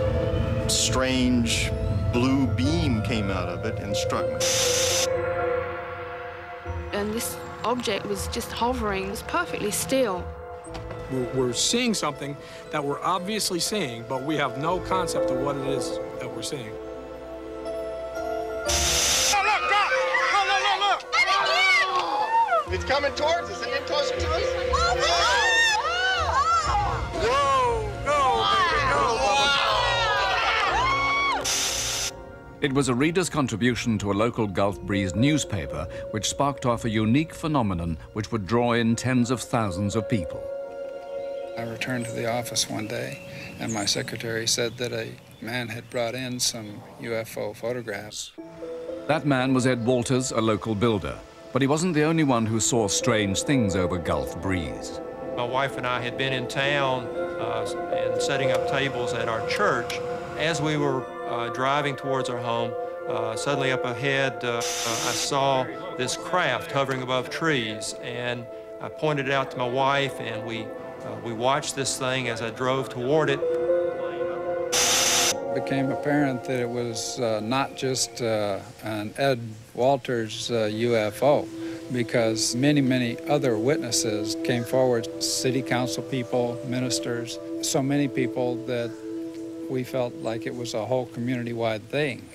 strange blue beam came out of it and struck me. And this object was just hovering, it was perfectly still. We're seeing something that we're obviously seeing, but we have no concept of what it is that we're seeing. Look! It's coming towards us, isn't it closer to us? It was a reader's contribution to a local Gulf Breeze newspaper which sparked off a unique phenomenon which would draw in tens of thousands of people. I returned to the office one day and my secretary said that a man had brought in some UFO photographs. That man was Ed Walters, a local builder, but he wasn't the only one who saw strange things over Gulf Breeze. My wife and I had been in town and setting up tables at our church. As we were driving towards our home, suddenly up ahead, I saw this craft hovering above trees, and I pointed it out to my wife, and we watched this thing as I drove toward it. It became apparent that it was not just an Ed Walters UFO, because many other witnesses came forward, city council people, ministers, so many people that we felt like it was a whole community-wide thing.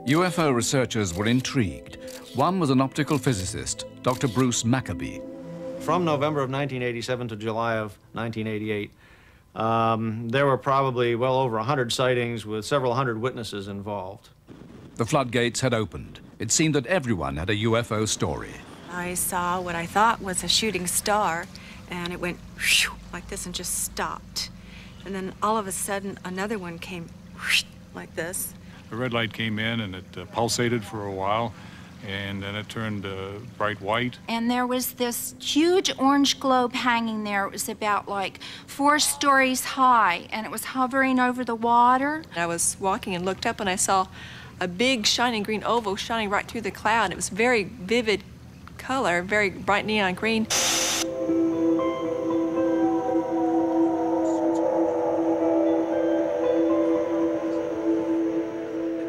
UFO researchers were intrigued. One was an optical physicist, Dr. Bruce Maccabee. From November of 1987 to July of 1988, there were probably well over 100 sightings with several hundred witnesses involved. The floodgates had opened. It seemed that everyone had a UFO story. I saw what I thought was a shooting star, and it went whoosh, like this and just stopped. And then all of a sudden, another one came whoosh, like this. The red light came in and it pulsated for a while, and then it turned bright white. And there was this huge orange globe hanging there. It was about like 4 stories high, and it was hovering over the water. I was walking and looked up, and I saw a big shining green oval shining right through the cloud. It was very vivid color, very bright neon green.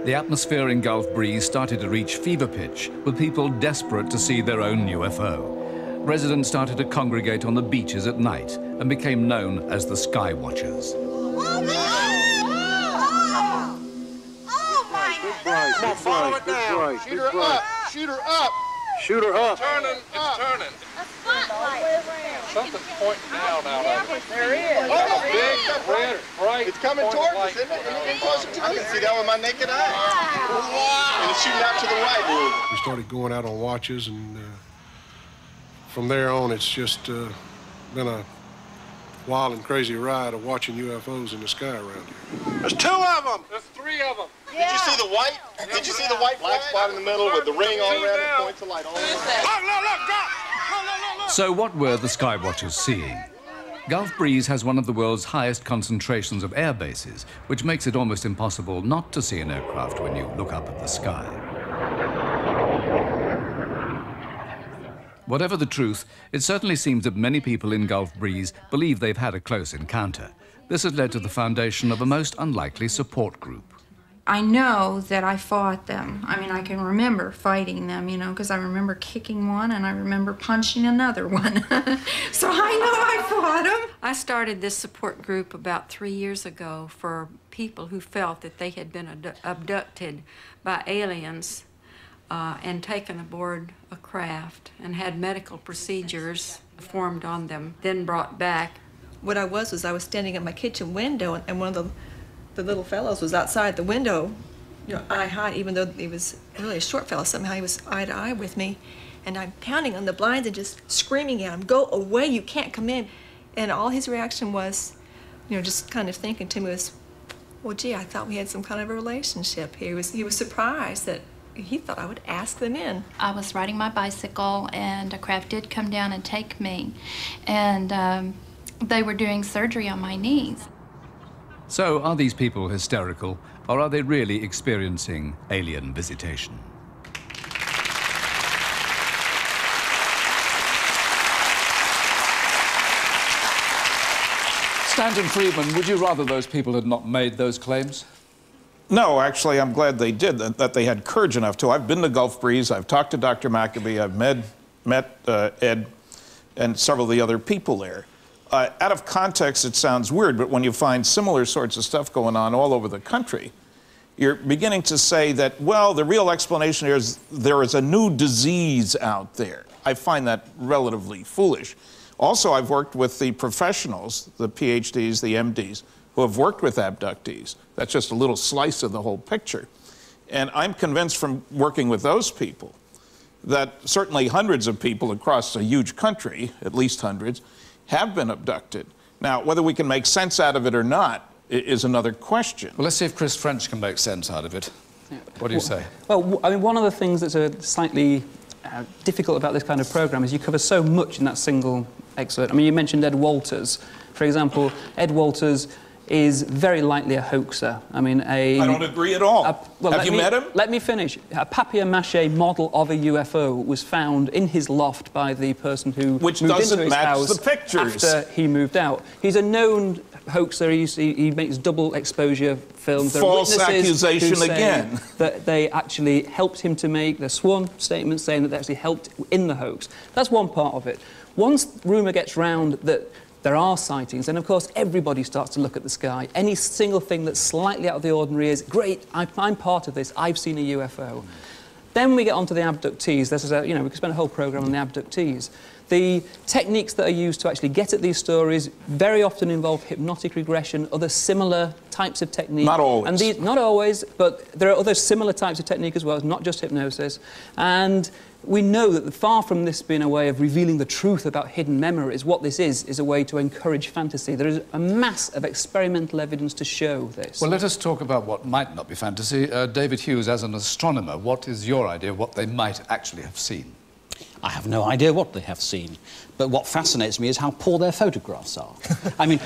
The atmosphere in Gulf Breeze started to reach fever pitch, with people desperate to see their own UFO. Residents started to congregate on the beaches at night and became known as the Sky Watchers. Come on, follow it down. Shoot her up. Shoot her up. Shoot her up. It's turning. Something's pointing down out of it. There is. Oh, big, red, bright. It's coming towards us, isn't it? I can see that with my naked eye. Wow. And it's shooting out to the right. We started going out on watches, and from there on, it's just been a wild and crazy ride of watching UFOs in the sky around here. There's 2 of them. There's 3 of them. Did you see the white? Did you see the white black spot in the middle with the ring on around it points of light all over? Look, drop. So what were the Sky Watchers seeing? Gulf Breeze has one of the world's highest concentrations of air bases, which makes it almost impossible not to see an aircraft when you look up at the sky. Whatever the truth, it certainly seems that many people in Gulf Breeze believe they've had a close encounter. This has led to the foundation of a most unlikely support group. I know that I fought them. I mean, I can remember fighting them, you know, because I remember kicking one and I remember punching another one. So I know I fought them. I started this support group about 3 years ago for people who felt that they had been abducted by aliens and taken aboard a craft and had medical procedures performed on them, then brought back. What I was standing at my kitchen window, and one of the little fellows was outside the window, you know, eye high, even though he was really a short fellow. Somehow he was eye to eye with me, and I'm pounding on the blinds and just screaming at him, "Go away, you can't come in." And all his reaction was, you know, just kind of thinking to me was, well, gee, I thought we had some kind of a relationship. He was surprised that he thought I would ask them in. I was riding my bicycle, and a craft did come down and take me, and they were doing surgery on my knees. So are these people hysterical, or are they really experiencing alien visitation? Stanton Friedman, would you rather those people had not made those claims? No, actually, I'm glad they did, that they had courage enough to. I've been to Gulf Breeze, I've talked to Dr. Maccabee, I've met Ed and several of the other people there. Out of context, it sounds weird, but when you find similar sorts of stuff going on all over the country, you're beginning to say that, well, the real explanation here is there is a new disease out there. I find that relatively foolish. Also, I've worked with the professionals, the PhDs, the MDs, who have worked with abductees. That's just a little slice of the whole picture. And I'm convinced from working with those people that certainly hundreds of people across a huge country, at least hundreds, have been abducted. Now, whether we can make sense out of it or not is another question. Well, let's see if Chris French can make sense out of it. Yeah. What do you say? Well, I mean, one of the things that's slightly difficult about this kind of programme is you cover so much in that single excerpt. I mean, you mentioned Ed Walters. For example, Ed Walters is very likely a hoaxer. I mean, I don't agree at all. Well, have you met him? Let me finish. A papier-mâché model of a UFO was found in his loft by the person who Which moved doesn't into his match house the pictures. after he moved out. He's a known hoaxer. He makes double exposure films. False there are accusation who say again. That they actually helped him to make the sworn statements saying that they actually helped in the hoax. That's one part of it. Once rumour gets round that there are sightings, and of course everybody starts to look at the sky. Any single thing that's slightly out of the ordinary is, great, I'm part of this, I've seen a UFO. Then we get onto the abductees. This is we could spend a whole programme on the abductees. The techniques that are used to actually get at these stories very often involve hypnotic regression, other similar types of technique. Not always. And these, not always, but there are other similar types of technique as well, not just hypnosis. And we know that far from this being a way of revealing the truth about hidden memories, what this is a way to encourage fantasy. There is a mass of experimental evidence to show this. Well, let us talk about what might not be fantasy. David Hughes, as an astronomer, what is your idea of what they might actually have seen? I have no idea what they have seen, but what fascinates me is how poor their photographs are. I mean,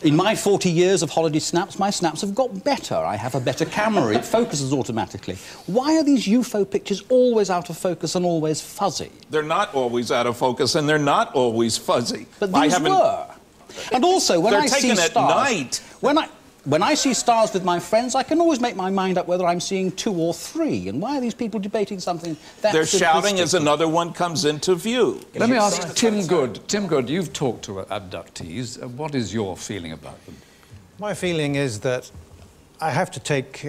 in my 40 years of holiday snaps, my snaps have got better. I have a better camera, it focuses automatically. Why are these UFO pictures always out of focus and always fuzzy? They're not always out of focus, and they're not always fuzzy. But these were. And also, when I see taken stars... at night. When I see stars with my friends, I can always make my mind up whether I'm seeing 2 or 3. And why are these people debating something that They're shouting simplistic? as another one comes into view. Let me ask Tim Good. Tim Good, you've talked to abductees. What is your feeling about them? My feeling is that I have to take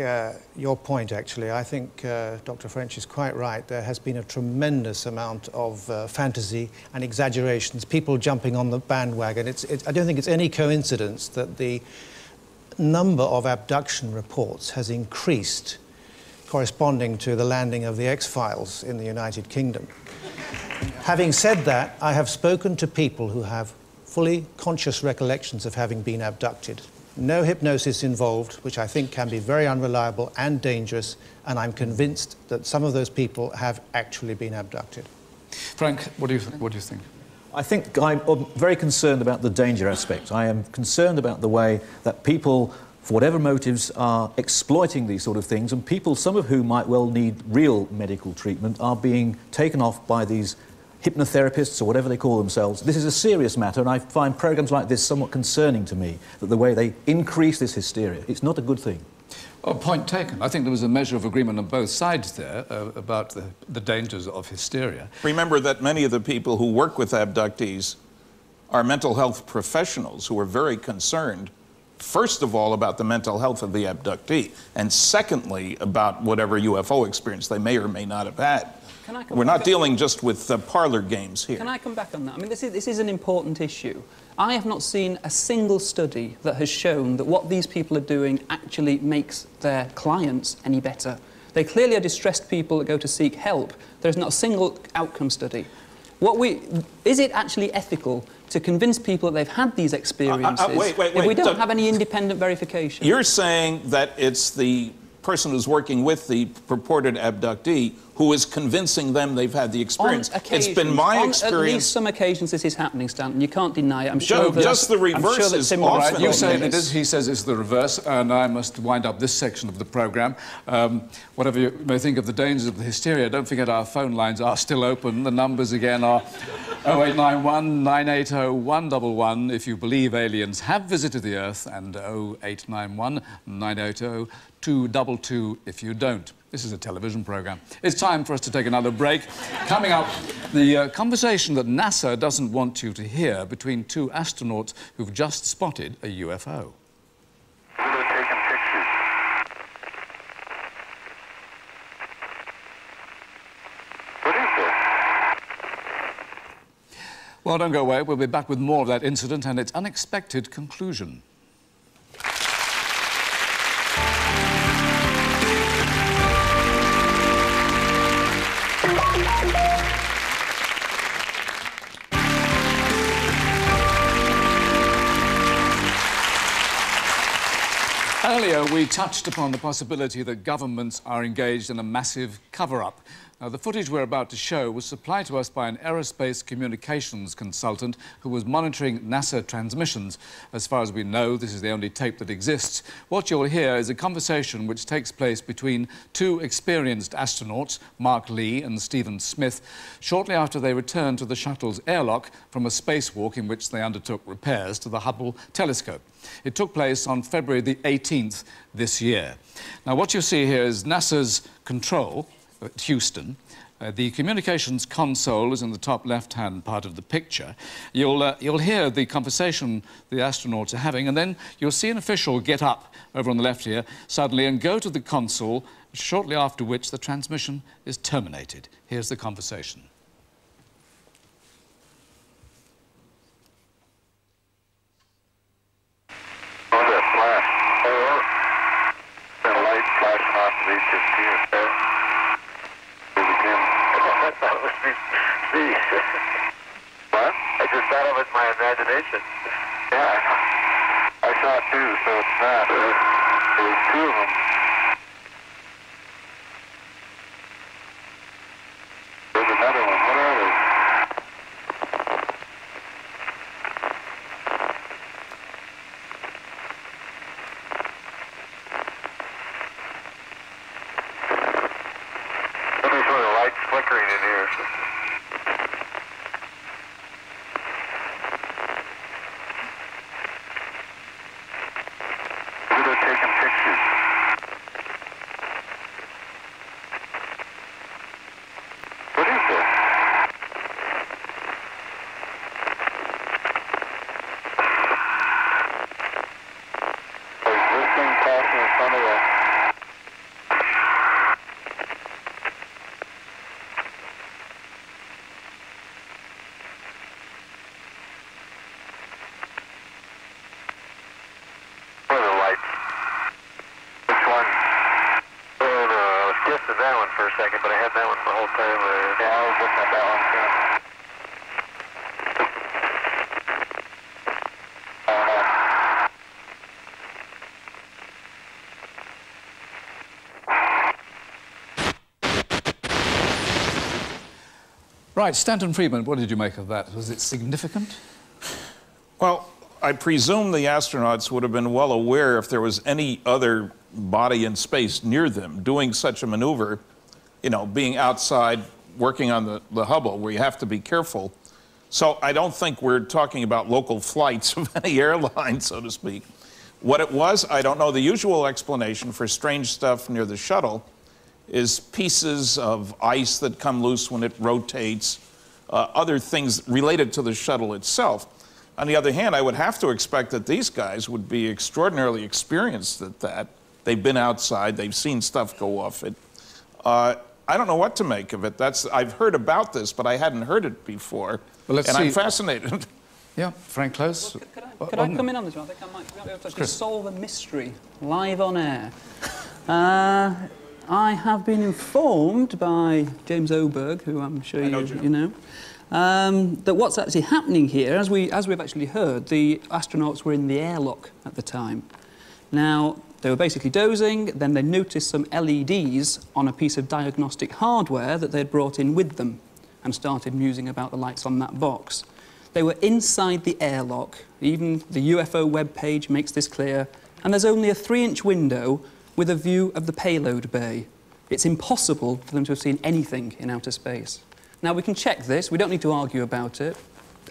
your point, actually. I think Dr. French is quite right. There has been a tremendous amount of fantasy and exaggerations, people jumping on the bandwagon. I don't think it's any coincidence that the number of abduction reports has increased corresponding to the landing of the X-Files in the United Kingdom. Having said that, I have spoken to people who have fully conscious recollections of having been abducted. No hypnosis involved, which I think can be very unreliable and dangerous, and I'm convinced that some of those people have actually been abducted. Frank, what do you think? I think I'm very concerned about the danger aspect. I am concerned about the way that people, for whatever motives, are exploiting these sort of things, and people, some of whom might well need real medical treatment, are being taken off by these hypnotherapists or whatever they call themselves. This is a serious matter, and I find programs like this somewhat concerning to me, that the way they increase this hysteria. It's not a good thing. Oh, point taken. I think there was a measure of agreement on both sides there about the dangers of hysteria. Remember that many of the people who work with abductees are mental health professionals who are very concerned, first of all, about the mental health of the abductee, and secondly, about whatever UFO experience they may or may not have had. We're not dealing just with parlor games here. Can I come back on that? I mean, this is an important issue. I have not seen a single study that has shown that what these people are doing actually makes their clients any better. They clearly are distressed people that go to seek help. There's not a single outcome study. Is it actually ethical to convince people that they've had these experiences if we don't have any independent verification? You're saying that it's the person who's working with the purported abductee who is convincing them they've had the experience. It's been my experience. On at least some occasions this is happening, Stanton. You can't deny it. I'm sure just the reverse is often. You say it is, he says it's the reverse, and I must wind up this section of the programme. Whatever you may think of the dangers of the hysteria, don't forget our phone lines are still open. The numbers again are 0891 980 111 if you believe aliens have visited the Earth, and 0891 980 222 if you don't. This is a television programme. It's time for us to take another break. Coming up, the conversation that NASA doesn't want you to hear between 2 astronauts who've just spotted a UFO. Well, don't go away. We'll be back with more of that incident and its unexpected conclusion. Earlier, we touched upon the possibility that governments are engaged in a massive cover-up. Now, the footage we're about to show was supplied to us by an aerospace communications consultant who was monitoring NASA transmissions. As far as we know, this is the only tape that exists. What you'll hear is a conversation which takes place between 2 experienced astronauts, Mark Lee and Stephen Smith, shortly after they returned to the shuttle's airlock from a spacewalk in which they undertook repairs to the Hubble telescope. It took place on February the 18th this year. Now, what you see here is NASA's control at Houston. The communications console is in the top left-hand part of the picture. You'll hear the conversation the astronauts are having, and then you'll see an official get up over on the left here suddenly and go to the console, shortly after which the transmission is terminated. Here's the conversation. On that flash. What? I just thought of it in my imagination. Yeah, I saw it too, so it's not. There's two of them. There's another one. What are they? Let me show the lights flickering in here. That one for a second, but I had that one the whole time. Yeah, I was looking at that one too. Right, Stanton Friedman, what did you make of that? Was it significant? Well, I presume the astronauts would have been well aware if there was any other body in space near them doing such a maneuver, you know, being outside, working on the Hubble, where you have to be careful. So I don't think we're talking about local flights of any airline, so to speak. What it was, I don't know. The usual explanation for strange stuff near the shuttle is pieces of ice that come loose when it rotates, other things related to the shuttle itself. On the other hand, I would have to expect that these guys would be extraordinarily experienced at that. They've been outside, they've seen stuff go off it. I don't know what to make of it. I've heard about this, but I hadn't heard it before. Well, let's see. I'm fascinated. Yeah, Frank Close. Well, could I come in on this one? I think I might be able to actually solve a mystery live on air. I have been informed by James Oberg, who I'm sure you know, that what's actually happening here, as we've actually heard, the astronauts were in the airlock at the time. Now, they were basically dozing, then they noticed some LEDs on a piece of diagnostic hardware that they'd brought in with them and started musing about the lights on that box. They were inside the airlock. Even the UFO webpage makes this clear, and there's only a 3-inch window with a view of the payload bay. It's impossible for them to have seen anything in outer space. Now, we can check this. We don't need to argue about it.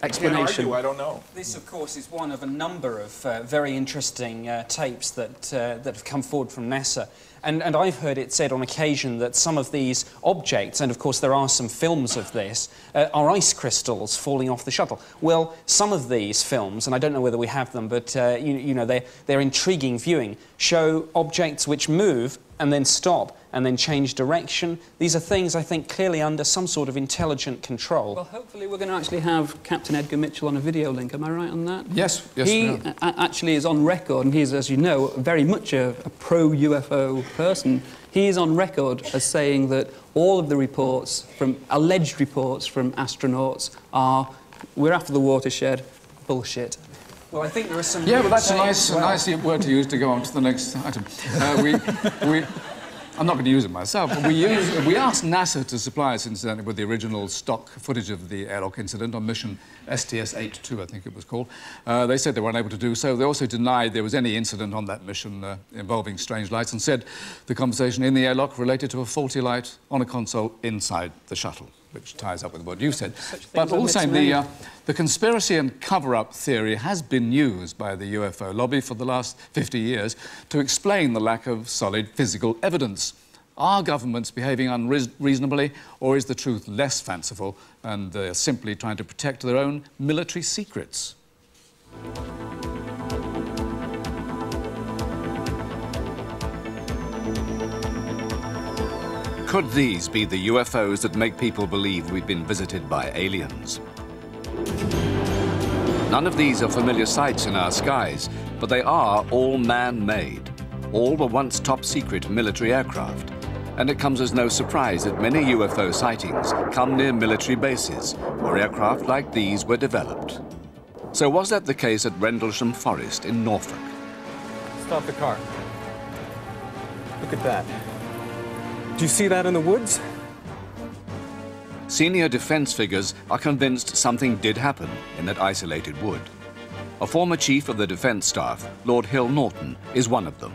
Explanation. Argue, I don't know. This, of course, is one of a number of very interesting tapes that have come forward from NASA. And I've heard it said on occasion that some of these objects, and of course there are some films of this, are ice crystals falling off the shuttle. Well, some of these films, and I don't know whether we have them, but you know, they're intriguing viewing, show objects which move and then stop and then change direction. These are things, I think, clearly under some sort of intelligent control. Well, hopefully we're going to actually have Captain Edgar Mitchell on a video link. Am I right on that? Yes, yes. He actually is on record, and he's, as you know, very much a pro-UFO person. He is on record as saying that all of the reports, alleged reports from astronauts are, we're after the watershed, bullshit. Well, I think there are some... Yeah, but that's a nice word to use to go on to the next item. I'm not going to use it myself, but we asked NASA to supply us, incidentally, with the original stock footage of the airlock incident on mission STS-82, I think it was called. They said they were unable to do so. They also denied there was any incident on that mission involving strange lights and said the conversation in the airlock related to a faulty light on a console inside the shuttle, which ties up with what you said. But all the same, the conspiracy and cover-up theory has been used by the UFO lobby for the last 50 years to explain the lack of solid physical evidence. Are governments behaving unreasonably, or is the truth less fanciful and they're simply trying to protect their own military secrets? Could these be the UFOs that make people believe we've been visited by aliens? None of these are familiar sights in our skies, but they are all man-made. All were once top-secret military aircraft. And it comes as no surprise that many UFO sightings come near military bases, where aircraft like these were developed. So was that the case at Rendlesham Forest in Norfolk? Stop the car. Look at that. Do you see that in the woods? Senior defense figures are convinced something did happen in that isolated wood. A former chief of the defense staff, Lord Hill Norton, is one of them.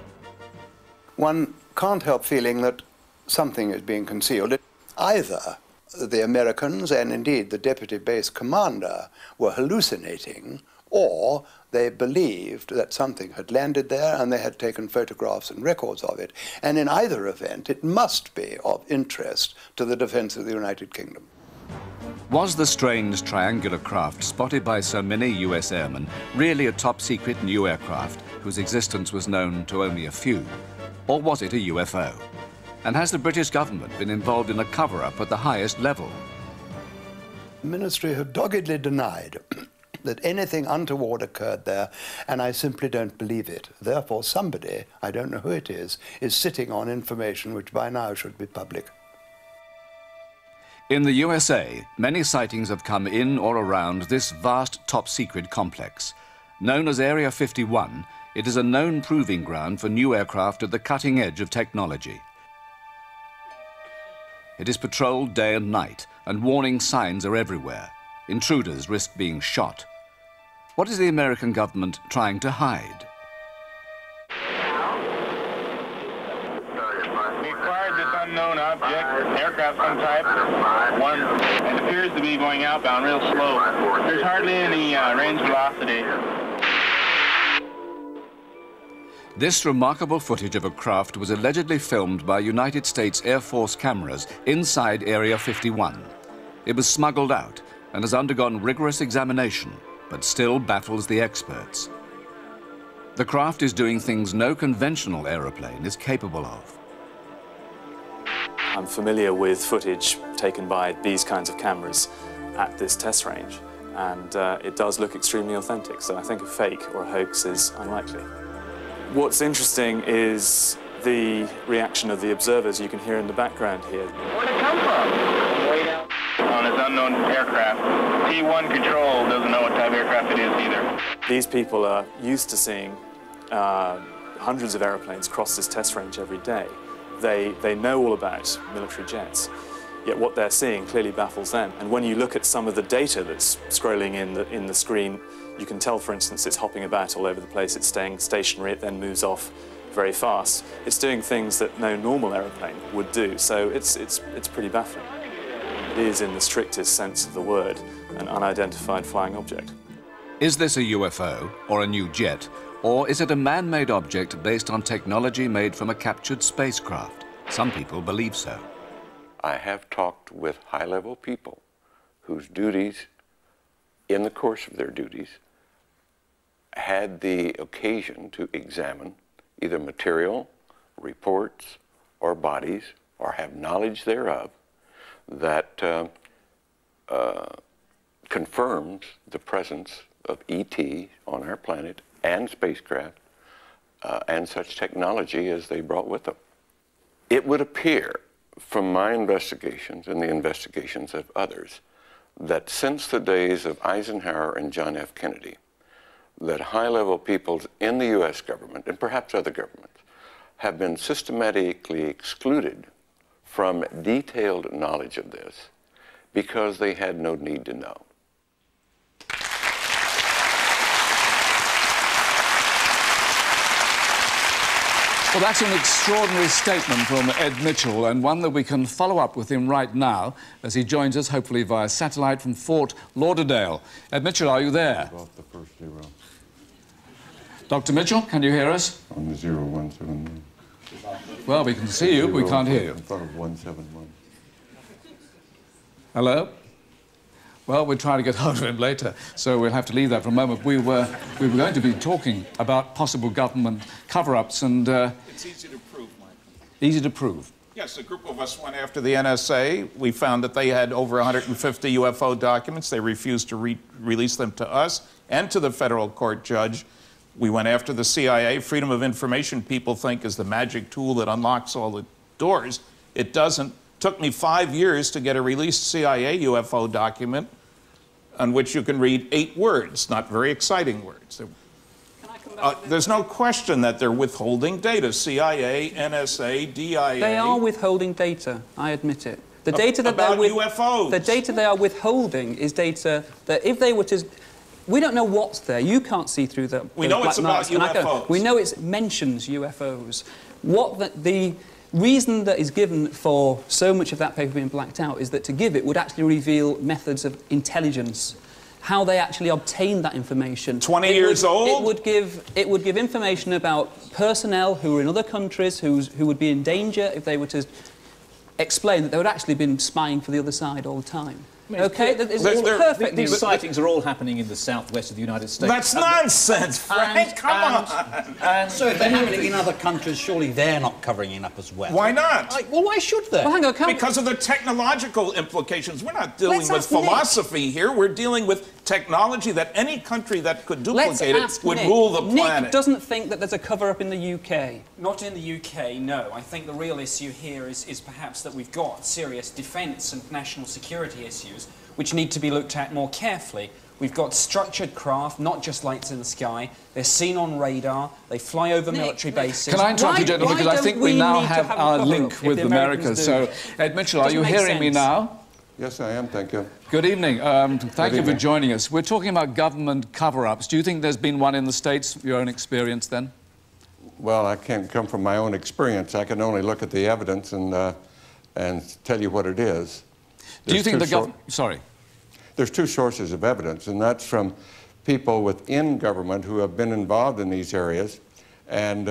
One can't help feeling that something is being concealed. Either the Americans and indeed the deputy base commander were hallucinating, or they believed that something had landed there and they had taken photographs and records of it. And in either event, it must be of interest to the defense of the United Kingdom. Was the strange triangular craft spotted by so many US airmen really a top-secret new aircraft whose existence was known to only a few? Or was it a UFO? And has the British government been involved in a cover-up at the highest level? The ministry have doggedly denied that anything untoward occurred there, and I simply don't believe it. Therefore, somebody, I don't know who it is sitting on information which by now should be public. In the USA, many sightings have come in or around this vast top-secret complex. Known as Area 51, it is a known proving ground for new aircraft at the cutting edge of technology. It is patrolled day and night, and warning signs are everywhere. Intruders risk being shot. What is the American government trying to hide? We acquired this unknown object, aircraft some type, one, and appears to be going outbound real slow. There's hardly any range velocity. This remarkable footage of a craft was allegedly filmed by United States Air Force cameras inside Area 51. It was smuggled out and has undergone rigorous examination, but still baffles the experts. The craft is doing things no conventional aeroplane is capable of. I'm familiar with footage taken by these kinds of cameras at this test range, and it does look extremely authentic, so I think a fake or a hoax is unlikely. What's interesting is the reaction of the observers you can hear in the background here. Where'd it come from? Way down on this unknown aircraft. T1 control doesn't know what type of aircraft it is either. These people are used to seeing hundreds of airplanes cross this test range every day. They know all about military jets, yet what they're seeing clearly baffles them. And when you look at some of the data that's scrolling in the screen, you can tell, for instance, it's hopping about all over the place. It's staying stationary, it then moves off very fast. It's doing things that no normal aeroplane would do, so it's pretty baffling. It is, in the strictest sense of the word, an unidentified flying object. Is this a UFO or a new jet? Or is it a man-made object based on technology made from a captured spacecraft? Some people believe so. I have talked with high-level people whose duties, in the course of their duties, had the occasion to examine either material, reports, or bodies, or have knowledge thereof, that confirms the presence of ET on our planet and spacecraft and such technology as they brought with them. It would appear from my investigations and the investigations of others that since the days of Eisenhower and John F. Kennedy, that high-level peoples in the U.S. government, and perhaps other governments, have been systematically excluded from detailed knowledge of this because they had no need to know. Well, that's an extraordinary statement from Ed Mitchell, and one that we can follow up with him right now as he joins us, hopefully via satellite from Fort Lauderdale. Ed Mitchell, are you there? About the first zero. Dr. Mitchell, can you hear us? On the 0171. Well, we can see you, but we can't hear you. In front of 171. Hello? Well, we'll try to get hold of him later, so we'll have to leave that for a moment. We were going to be talking about possible government cover-ups, and... It's easy to prove, Michael. Easy to prove? Yes, a group of us went after the NSA. We found that they had over 150 UFO documents. They refused to release them to us and to the federal court judge. We went after the CIA. Freedom of information, people think, is the magic tool that unlocks all the doors. It doesn't. Took me 5 years to get a released CIA UFO document on which you can read 8 words, not very exciting words. There's no question that they're withholding data. CIA, NSA, DIA. They are withholding data, I admit it. The data that about UFOs. The data they are withholding is data that if they were to... We don't know what's there. You can't see through the We know it's about UFOs. We know it mentions UFOs. The reason that is given for so much of that paper being blacked out is that to give it would actually reveal methods of intelligence, how they actually obtained that information. 20 years old? It would give information about personnel who were in other countries who would be in danger if they were to explain that they would actually been spying for the other side all the time. Okay, these sightings are all happening in the southwest of the United States. That's nonsense, Frank. Come on. So if they're happening in other countries, surely they're not covering it up as well. Why not? Well, why should they? Well, hang on, because of the technological implications. We're not dealing with philosophy here. We're dealing with technology that any country that could duplicate it would rule the planet. Nick doesn't think that there's a cover-up in the UK. Not in the UK, no. I think the real issue here is perhaps that we've got serious defence and national security issues which need to be looked at more carefully. We've got structured craft, not just lights in the sky. They're seen on radar. They fly over military bases. Can I interrupt you, gentlemen, because I think we now have our link with America. So, Ed Mitchell, are you hearing me now? Yes, I am, thank you. Good evening. Thank you for joining us. We're talking about government cover-ups. Do you think there's been one in the States, your own experience, then? Well, I can't come from my own experience. I can only look at the evidence and tell you what it is. Do you think the government... Sorry. There's 2 sources of evidence, and that's from people within government who have been involved in these areas, and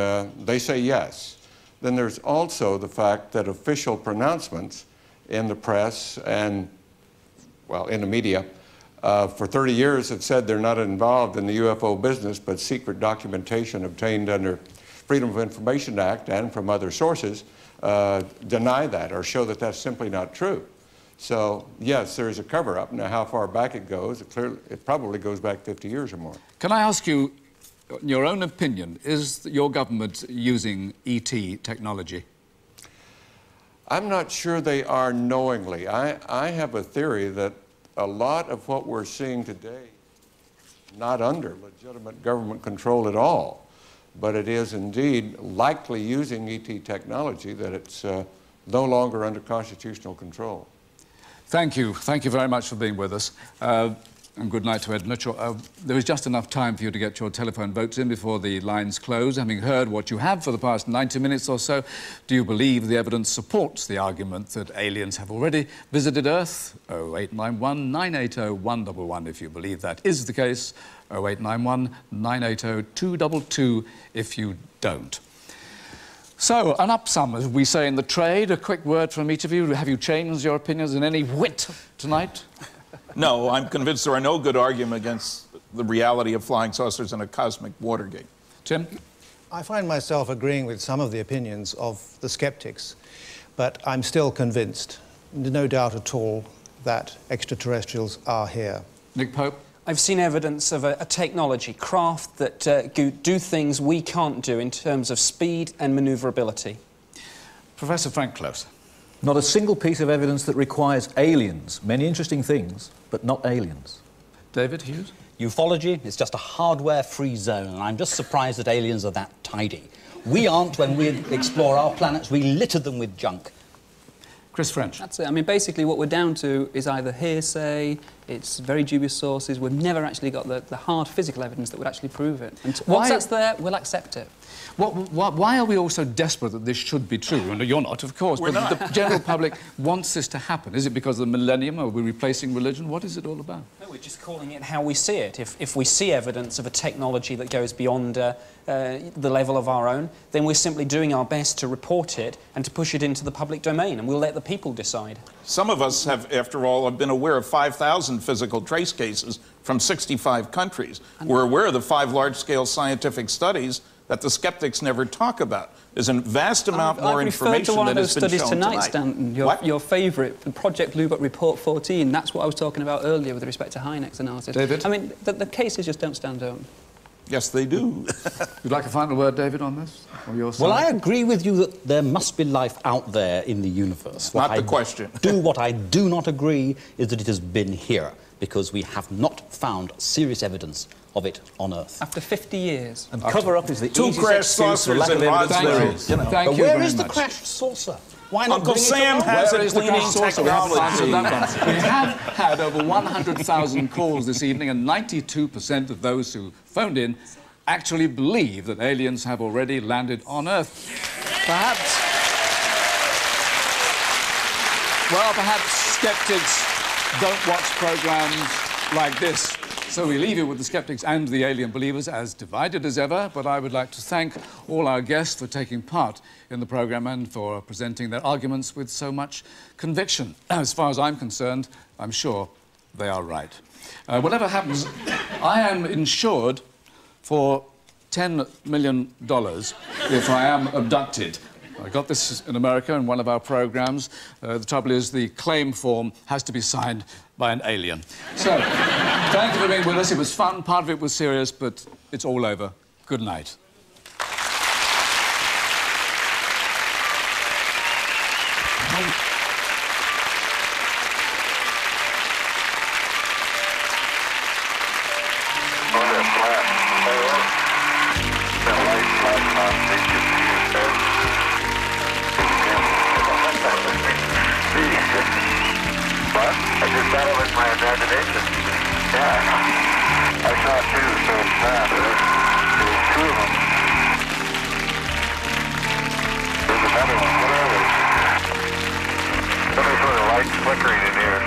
they say yes. Then there's also the fact that official pronouncements in the press and, well, in the media, for 30 years have said they're not involved in the UFO business, but secret documentation obtained under Freedom of Information Act and from other sources deny that or show that that's simply not true. So, yes, there is a cover-up. Now, how far back it goes, it probably goes back 50 years or more. Can I ask you, in your own opinion, is your government using ET technology? I'm not sure they are knowingly. I have a theory that a lot of what we're seeing today is not under legitimate government control at all, but it is indeed likely using ET technology that it's no longer under constitutional control. Thank you. Thank you very much for being with us. And good night to Ed Mitchell. There is just enough time for you to get your telephone votes in before the lines close. Having heard what you have for the past 90 minutes or so, do you believe the evidence supports the argument that aliens have already visited Earth? 0891 980 111 if you believe that is the case. 0891 980 222 if you don't. So, an upsum, as we say in the trade. A quick word from each of you. Have you changed your opinions in any whit tonight? No, I'm convinced there are no good arguments against the reality of flying saucers and a cosmic Watergate. Tim? I find myself agreeing with some of the opinions of the skeptics, but I'm still convinced, no doubt at all, that extraterrestrials are here. Nick Pope? I've seen evidence of a technology, craft, that do things we can't do in terms of speed and manoeuvrability. Professor Frank Close. Not a single piece of evidence that requires aliens. Many interesting things, but not aliens. David Hughes? Ufology is just a hardware-free zone, and I'm just surprised that aliens are that tidy. We aren't when we explore our planets. We litter them with junk. Chris French. That's it. I mean, basically what we're down to is either hearsay, it's very dubious sources. We've never actually got the hard physical evidence that would actually prove it. And once that's there, we'll accept it. Why are we all so desperate that this should be true? And you're not, of course, but the general public wants this to happen. Is it because of the millennium? Are we replacing religion? What is it all about? No, we're just calling it how we see it. If we see evidence of a technology that goes beyond the level of our own, then we're simply doing our best to report it and to push it into the public domain, and we'll let the people decide. Some of us have, after all, been aware of 5,000 physical trace cases from 65 countries. We're aware of the 5 large-scale scientific studies that the skeptics never talk about. There's a vast amount more information that has been shown tonight. I've referred to one of those studies tonight, Stanton, your favourite, Project Blue Book Report 14. That's what I was talking about earlier with respect to Hynek's analysis. David? I mean, the cases just don't stand out. Yes, they do. You'd like a final word, David, on this? On your side? Well, I agree with you that there must be life out there in the universe. Not the question. What I do not agree is that it has been here, because we have not found serious evidence of it on Earth. After 50 years. And cover-up is the Two easiest crash excuse for saucers lack of and evidence there Roswell. is. You know. Thank But you where very is the much. crashed saucer? Why not Uncle bring it Sam along? has Where a is the cleaning crash saucer? We haven't answered technology. that one. We have had over 100,000 calls this evening, and 92% of those who phoned in actually believe that aliens have already landed on Earth. Perhaps skeptics don't watch programs like this. So we leave you with the skeptics and the alien believers as divided as ever, but I would like to thank all our guests for taking part in the program and for presenting their arguments with so much conviction. As far as I'm concerned, I'm sure they are right. Whatever happens, I am insured for $10 million if I am abducted. I got this in America in one of our programs. The trouble is the claim form has to be signed by an alien. So, thank you for being with us. It was fun. Part of it was serious, but it's all over. Good night. I just thought it was my imagination. Yeah. I saw two, so it's not. There's two of them. There's another one. What are they? Some sort of light flickering in here.